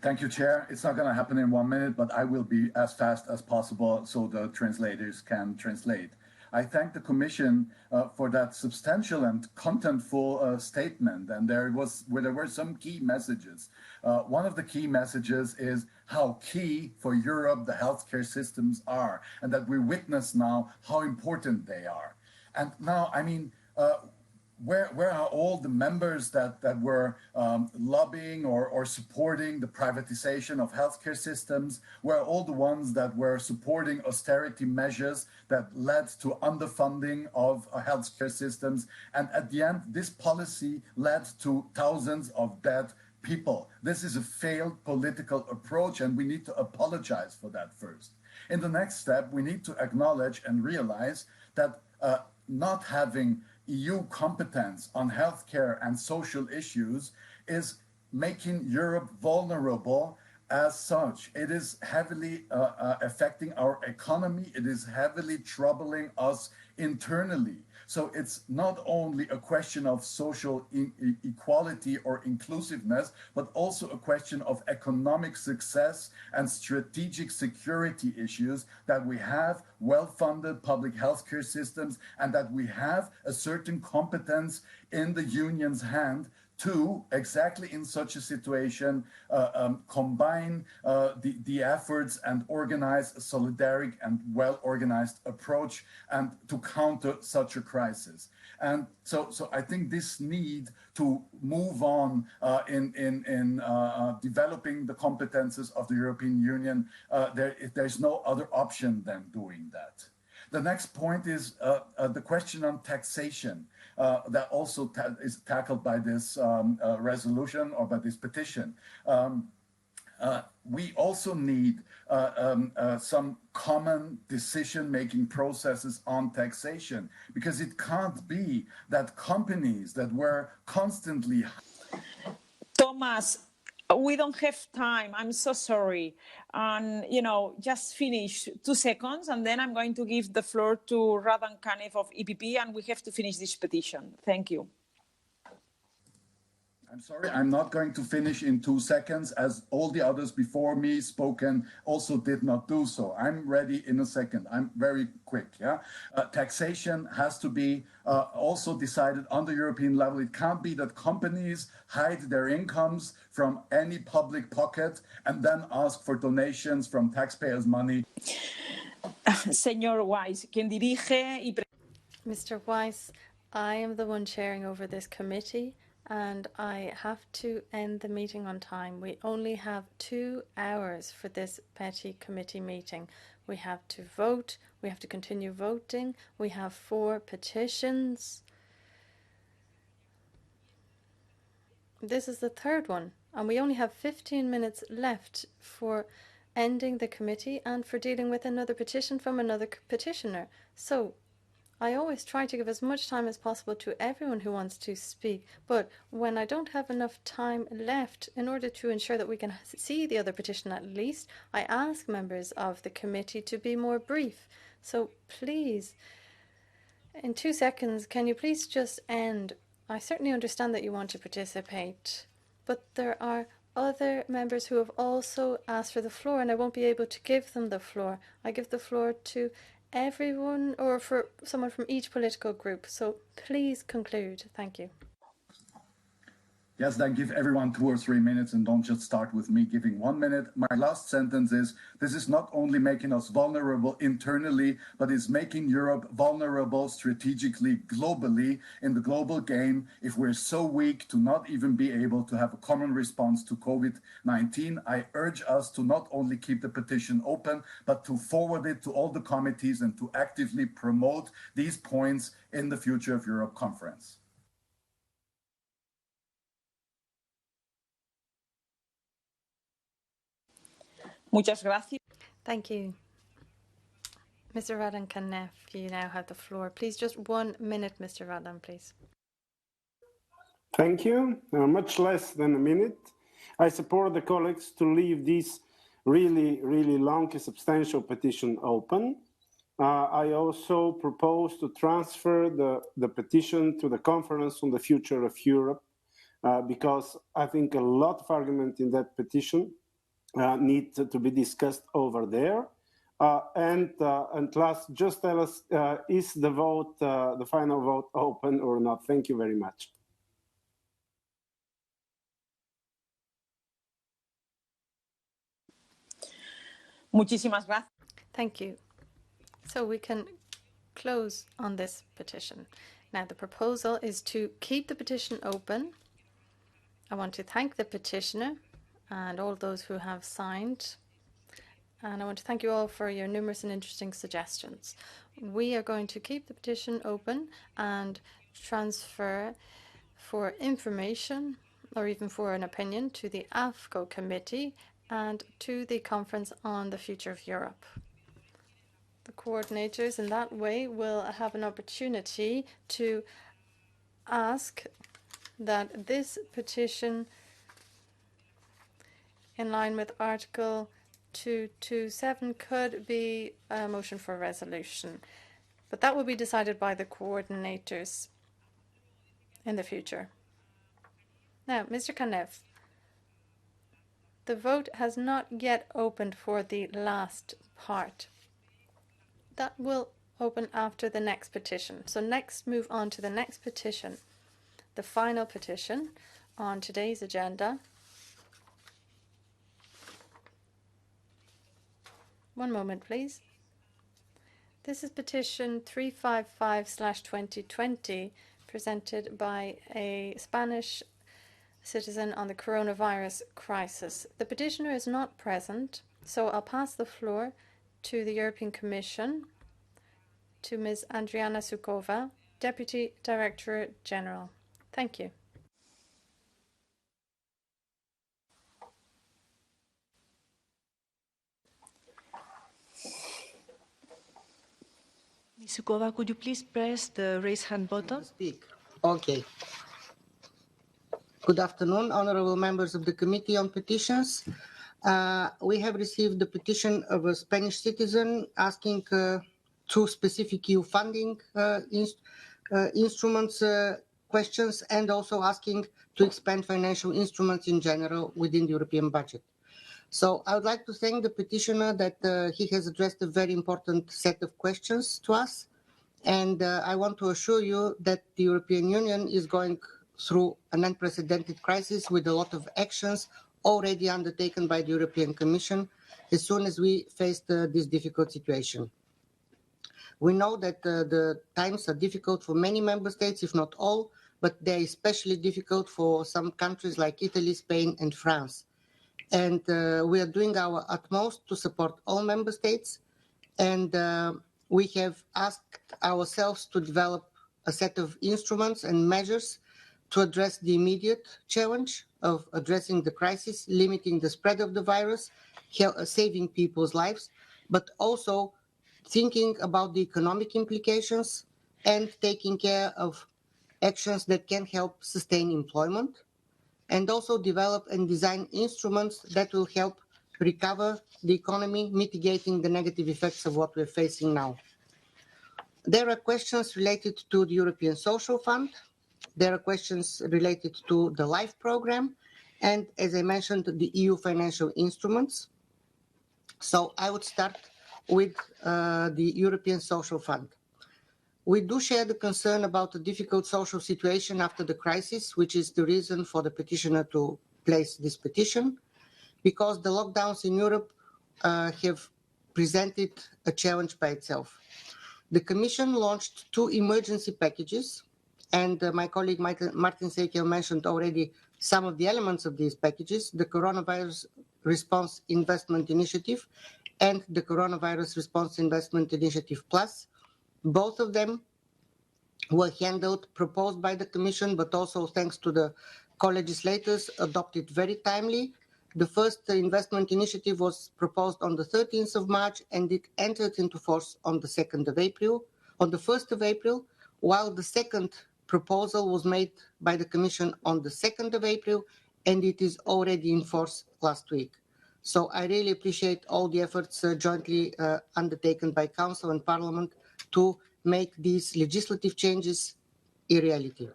Thank you, Chair. It's not going to happen in 1 minute, but I will be as fast as possible so the translators can translate. I thank the Commission for that substantial and contentful statement, and there were some key messages. One of the key messages is how key for Europe the healthcare systems are, and that we witness now how important they are. And now, I mean, where are all the members that were lobbying or supporting the privatization of healthcare systems? Where are all the ones that were supporting austerity measures that led to underfunding of healthcare systems? And at the end, this policy led to thousands of dead people. This is a failed political approach, and we need to apologize for that first. In the next step, we need to acknowledge and realize that not having EU competence on healthcare and social issues is making Europe vulnerable as such. It is heavily affecting our economy. It is heavily troubling us internally. So it's not only a question of social equality or inclusiveness, but also a question of economic success and strategic security issues, that we have well-funded public healthcare systems and that we have a certain competence in the Union's hand to, exactly in such a situation, combine the efforts and organize a solidaric and well-organized approach and to counter such a crisis. And so I think this need to move on in developing the competences of the European Union, there's no other option than doing that. The next point is the question on taxation that also is tackled by this resolution or by this petition. We also need some common decision-making processes on taxation, because it can't be that companies that were constantly Thomas, we don't have time. I'm so sorry. And, just finish 2 seconds, and then I'm going to give the floor to Radan Kanev of EPP, and we have to finish this petition. Thank you. I'm sorry, I'm not going to finish in 2 seconds, as all the others before me spoken also did not do so. I'm ready in a second. I'm very quick, yeah? Taxation has to be also decided on the European level. It can't be that companies hide their incomes from any public pocket and then ask for donations from taxpayers' money. Señor Weiss, quien dirige y... Mr. Weiss, I am the one chairing over this committee, and I have to end the meeting on time. We only have 2 hours for this Petty Committee meeting. We have to vote. We have to continue voting. We have 4 petitions. This is the 3rd one, and we only have 15 minutes left for ending the committee and for dealing with another petition from another petitioner. So I always try to give as much time as possible to everyone who wants to speak, but when I don't have enough time left, in order to ensure that we can see the other petition at least, I ask members of the committee to be more brief. So please, in 2 seconds, can you please just end? I certainly understand that you want to participate, but there are other members who have also asked for the floor, and I won't be able to give them the floor. I give the floor to everyone or for someone from each political group. So please conclude. Thank you. Yes, then give everyone 2 or 3 minutes and don't just start with me giving 1 minute. My last sentence is, this is not only making us vulnerable internally, but it's making Europe vulnerable strategically, globally, in the global game. If we're so weak to not even be able to have a common response to COVID-19, I urge us to not only keep the petition open, but to forward it to all the committees and to actively promote these points in the Future of Europe conference. Muchas gracias. Thank you. Mr. Radan Kanev, you now have the floor. Please, just 1 minute, Mr. Radan, please. Thank you. Much less than a minute. I support the colleagues to leave this really long and substantial petition open. I also propose to transfer the petition to the Conference on the Future of Europe, because I think a lot of argument in that petition need to be discussed over there. And last, just tell us, is the vote, the final vote, open or not? Thank you very much. Muchísimas gracias. Thank you. So we can close on this petition. Now, the proposal is to keep the petition open. I want to thank the petitioner and all those who have signed. And I want to thank you all for your numerous and interesting suggestions. We are going to keep the petition open and transfer for information or even for an opinion to the AFCO committee and to the Conference on the Future of Europe. The coordinators in that way will have an opportunity to ask that this petition, in line with Article 227, could be a motion for a resolution. But that will be decided by the coordinators in the future. Now, Mr. Kanev, the vote has not yet opened for the last part. That will open after the next petition. So next, move on to the next petition, the final petition on today's agenda. One moment, please. This is petition 355/2020, presented by a Spanish citizen on the coronavirus crisis. The petitioner is not present, so I'll pass the floor to the European Commission, to Ms. Adriana Sukova, Deputy Director General. Thank you. Ms. Sukova, could you please press the raise hand button? Speak. Okay. Good afternoon, honorable members of the Committee on Petitions. We have received the petition of a Spanish citizen asking two specific EU funding instruments questions, and also asking to expand financial instruments in general within the European budget. So I would like to thank the petitioner that he has addressed a very important set of questions to us. And I want to assure you that the European Union is going through an unprecedented crisis with a lot of actions already undertaken by the European Commission as soon as we faced this difficult situation. We know that the times are difficult for many member states, if not all, but they're especially difficult for some countries like Italy, Spain, and France. And we are doing our utmost to support all member states. And we have asked ourselves to develop a set of instruments and measures to address the immediate challenge of addressing the crisis, limiting the spread of the virus, saving people's lives, but also thinking about the economic implications and taking care of actions that can help sustain employment, and also develop and design instruments that will help recover the economy, mitigating the negative effects of what we're facing now. There are questions related to the European Social Fund. There are questions related to the LIFE program, and as I mentioned, the EU financial instruments. So I would start with the European Social Fund. We do share the concern about the difficult social situation after the crisis, which is the reason for the petitioner to place this petition, because the lockdowns in Europe have presented a challenge by itself. The Commission launched two emergency packages, and my colleague Martin Sekel mentioned already some of the elements of these packages: the Coronavirus Response Investment Initiative and the Coronavirus Response Investment Initiative Plus. Both of them were handled, proposed by the Commission, but also thanks to the co-legislators, adopted very timely. The first investment initiative was proposed on the 13th of March, and it entered into force on the 2nd of April, on the 1st of April, while the second proposal was made by the Commission on the 2nd of April, and it is already in force last week. So I really appreciate all the efforts jointly undertaken by Council and Parliament to make these legislative changes a reality.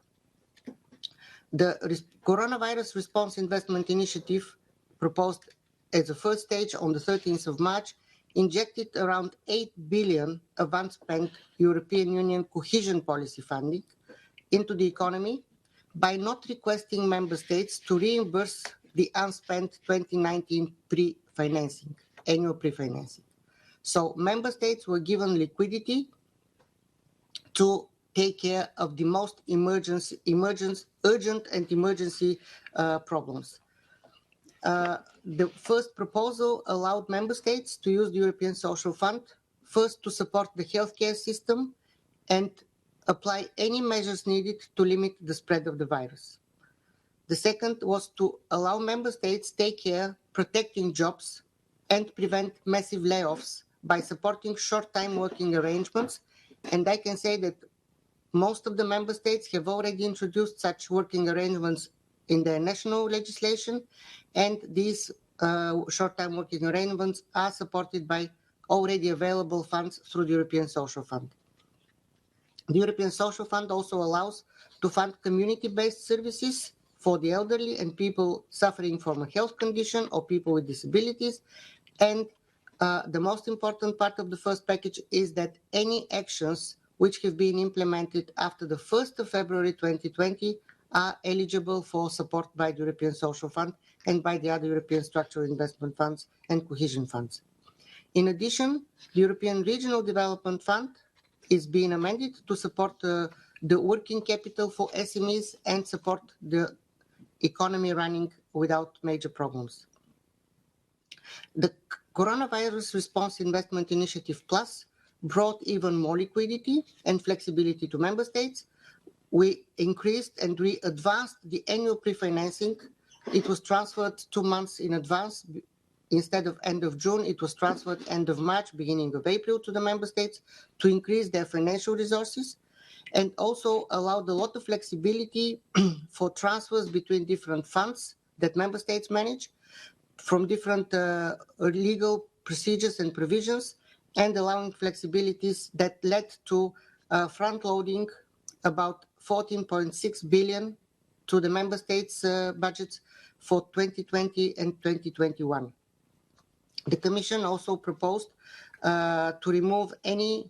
The Coronavirus Response Investment Initiative, proposed as a first stage on the 13th of March, injected around 8 billion of unspent European Union cohesion policy funding into the economy by not requesting member states to reimburse the unspent 2019 pre-financing, annual pre-financing. So member states were given liquidity to take care of the most urgent and emergency problems. The first proposal allowed member states to use the European Social Fund, first to support the healthcare system and apply any measures needed to limit the spread of the virus. The second was to allow member states take care protecting jobs and prevent massive layoffs by supporting short-time working arrangements. And I can say that most of the member states have already introduced such working arrangements in their national legislation, and these short-time working arrangements are supported by already available funds through the European Social Fund. The European Social Fund also allows to fund community-based services for the elderly and people suffering from a health condition or people with disabilities. And the most important part of the first package is that any actions which have been implemented after the 1st of February 2020 are eligible for support by the European Social Fund and by the other European Structural Investment Funds and Cohesion Funds. In addition, the European Regional Development Fund is being amended to support the working capital for SMEs and support the economy running without major problems. The Coronavirus Response Investment Initiative Plus brought even more liquidity and flexibility to member states. We increased and we advanced the annual pre-financing. It was transferred 2 months in advance. Instead of end of June, it was transferred end of March, beginning of April to the member states to increase their financial resources. and also allowed a lot of flexibility for transfers between different funds that member states manage from different legal procedures and provisions, and allowing flexibilities that led to front-loading about 14.6 billion to the member states' budgets for 2020 and 2021. The Commission also proposed to remove any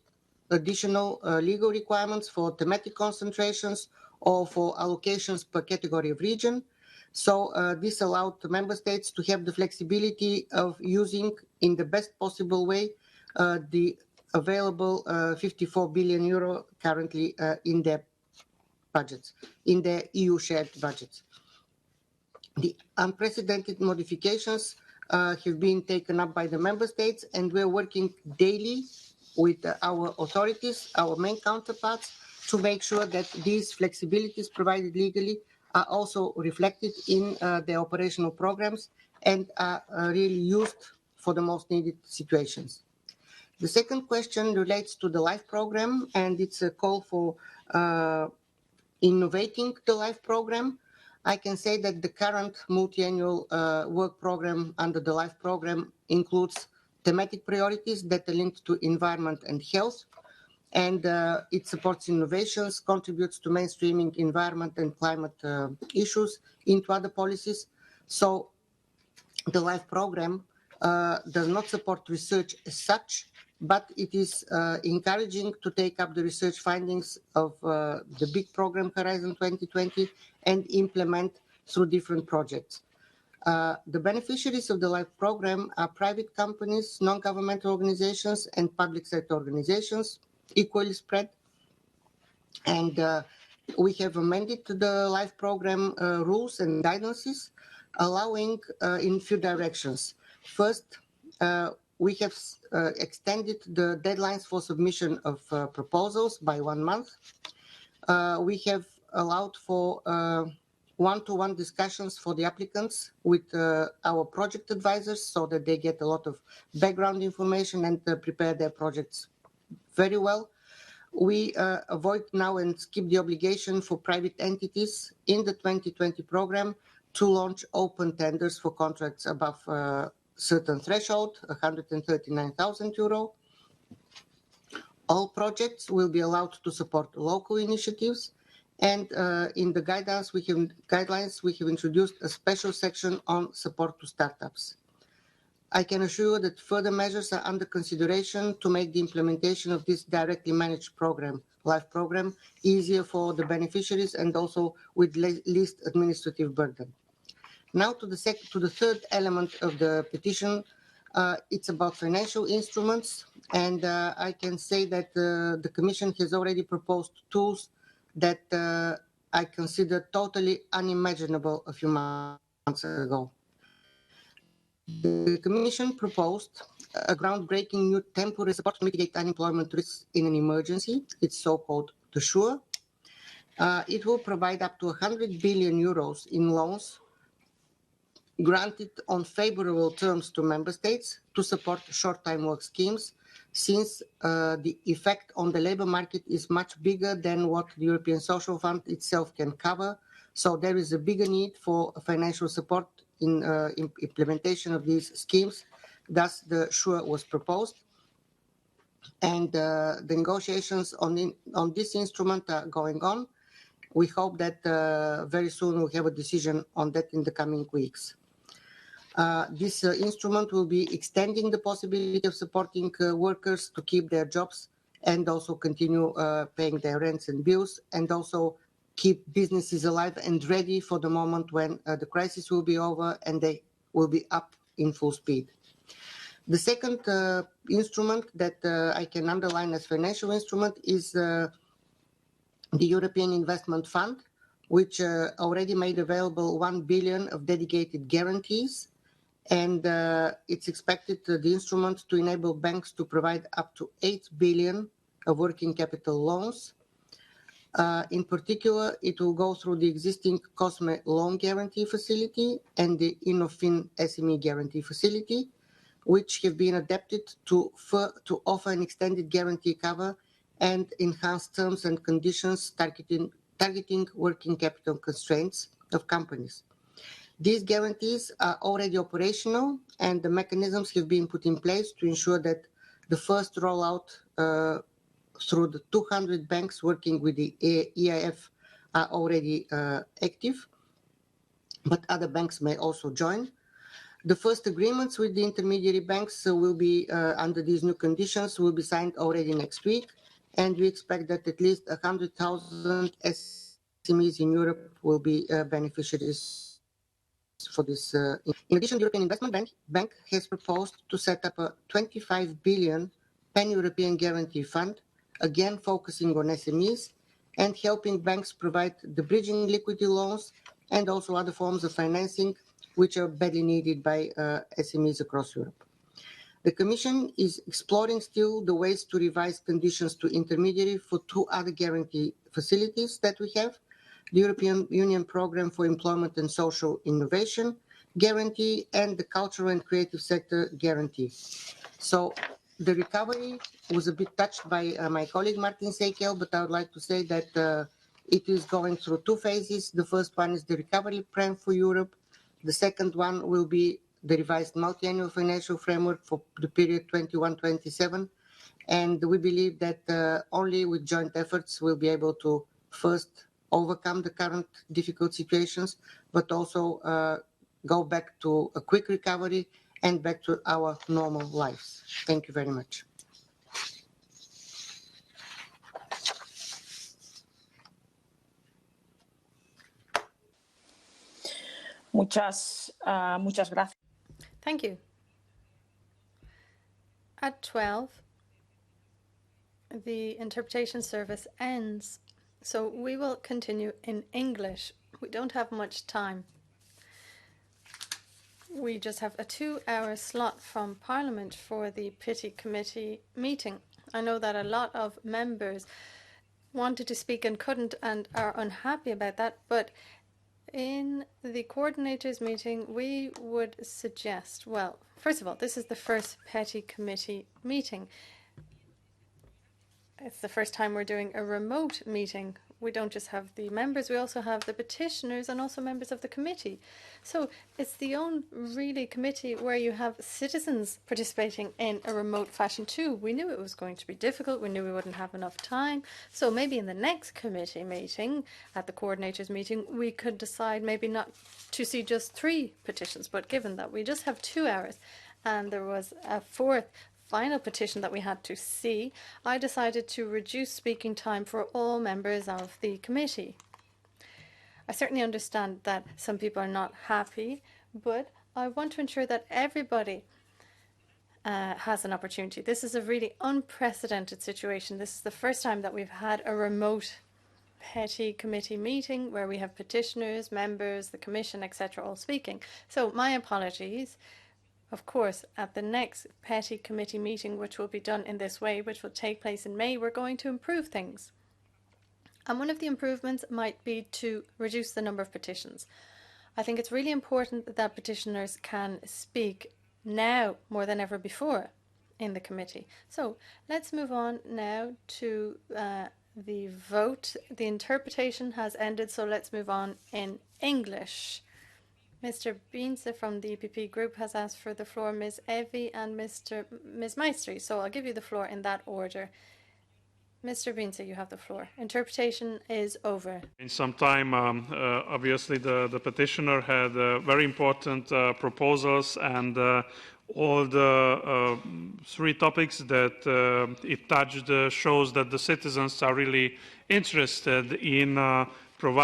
additional legal requirements for thematic concentrations or for allocations per category of region. So this allowed the member states to have the flexibility of using in the best possible way the available 54 billion euro currently in their budgets, in the EU shared budgets. The unprecedented modifications have been taken up by the member states, and we're working daily with our authorities, our main counterparts, to make sure that these flexibilities provided legally are also reflected in the operational programs and are really used for the most needed situations. The second question relates to the LIFE program, and it's a call for innovating the LIFE program. I can say that the current multi-annual work program under the LIFE program includes thematic priorities that are linked to environment and health, and it supports innovations, contributes to mainstreaming environment and climate issues into other policies. So the LIFE program does not support research as such, but it is encouraging to take up the research findings of the big program Horizon 2020 and implement through different projects. The beneficiaries of the LIFE program are private companies, non-governmental organizations, and public sector organizations, equally spread. And we have amended the LIFE program rules and guidances, allowing in few directions. First, we have extended the deadlines for submission of proposals by 1 month. We have allowed for one-to-one discussions for the applicants with our project advisors so that they get a lot of background information and prepare their projects very well. We avoid now and skip the obligation for private entities in the 2020 program to launch open tenders for contracts above certain threshold, 139,000 euro. All projects will be allowed to support local initiatives, and in the guidelines we have introduced a special section on support to startups. I can assure you that further measures are under consideration to make the implementation of this directly managed program, LIFE program, easier for the beneficiaries and also with least administrative burden. Now to the third element of the petition. It's about financial instruments, and I can say that the Commission has already proposed tools that I consider totally unimaginable a few months ago. The Commission proposed a groundbreaking new temporary support to mitigate unemployment risks in an emergency. It's so-called the SURE. It will provide up to 100 billion euros in loans granted on favorable terms to member states to support short-time work schemes, since the effect on the labor market is much bigger than what the European Social Fund itself can cover. So there is a bigger need for financial support in implementation of these schemes. Thus, the SURE was proposed. And the negotiations on this instrument are going on. We hope that very soon we'll have a decision on that in the coming weeks. This instrument will be extending the possibility of supporting workers to keep their jobs and also continue paying their rents and bills, and also keep businesses alive and ready for the moment when the crisis will be over and they will be up in full speed. The second instrument that I can underline as financial instrument is the European Investment Fund, which already made available 1 billion of dedicated guarantees. And it's expected, the instrument, to enable banks to provide up to 8 billion of working capital loans. In particular, it will go through the existing COSME loan guarantee facility and the Innofin SME guarantee facility, which have been adapted to offer an extended guarantee cover and enhanced terms and conditions targeting working capital constraints of companies. These guarantees are already operational, and the mechanisms have been put in place to ensure that the first rollout through the 200 banks working with the EIF are already active, but other banks may also join. The first agreements with the intermediary banks will be, under these new conditions, will be signed already next week, and we expect that at least 100,000 SMEs in Europe will be beneficiaries for this. In addition, the European Investment Bank has proposed to set up a 25 billion pan-European guarantee fund, again focusing on SMEs and helping banks provide the bridging liquidity loans and also other forms of financing which are badly needed by SMEs across Europe. The Commission is exploring still the ways to revise conditions to intermediary for two other guarantee facilities that we have: the European Union Programme for Employment and Social Innovation Guarantee and the Cultural and Creative Sector Guarantee. So the recovery was a bit touched by my colleague Martin Seychelles, but I would like to say that it is going through two phases. The first one is the recovery plan for Europe. The second one will be the revised multi-annual financial framework for the period 21-27. And we believe that only with joint efforts we'll be able to first overcome the current difficult situations, but also go back to a quick recovery and back to our normal lives. Thank you very much. Muchas gracias. Thank you. At 12, the interpretation service ends, so we will continue in English. We don't have much time. We just have a 2-hour slot from Parliament for the Petition Committee meeting. I know that a lot of members wanted to speak and couldn't and are unhappy about that, but in the coordinators meeting, we would suggest, well, first of all, this is the first Petty Committee meeting. It's the first time we're doing a remote meeting. We don't just have the members, we also have the petitioners and also members of the committee. So it's the only really committee where you have citizens participating in a remote fashion too. We knew it was going to be difficult. We knew we wouldn't have enough time. So maybe in the next committee meeting, at the coordinators meeting, we could decide maybe not to see just 3 petitions, but given that we just have 2 hours and there was a 4th final petition that we had to see, I decided to reduce speaking time for all members of the committee. I certainly understand that some people are not happy, but I want to ensure that everybody has an opportunity. This is a really unprecedented situation. This is the first time that we've had a remote Petty Committee meeting where we have petitioners, members, the Commission, etc. all speaking. So my apologies. Of course, at the next Petty Committee meeting, which will be done in this way, which will take place in May, we're going to improve things. And one of the improvements might be to reduce the number of petitions. I think it's really important that petitioners can speak now more than ever before in the committee. So let's move on now to the vote. The interpretation has ended, so let's move on in English. Mr. Binze from the EPP group has asked for the floor, Ms. Evi and Ms. Maestri. So I'll give you the floor in that order. Mr. Binze, you have the floor. Interpretation is over. In some time, obviously, the petitioner had very important proposals, and all the 3 topics that it touched shows that the citizens are really interested in providing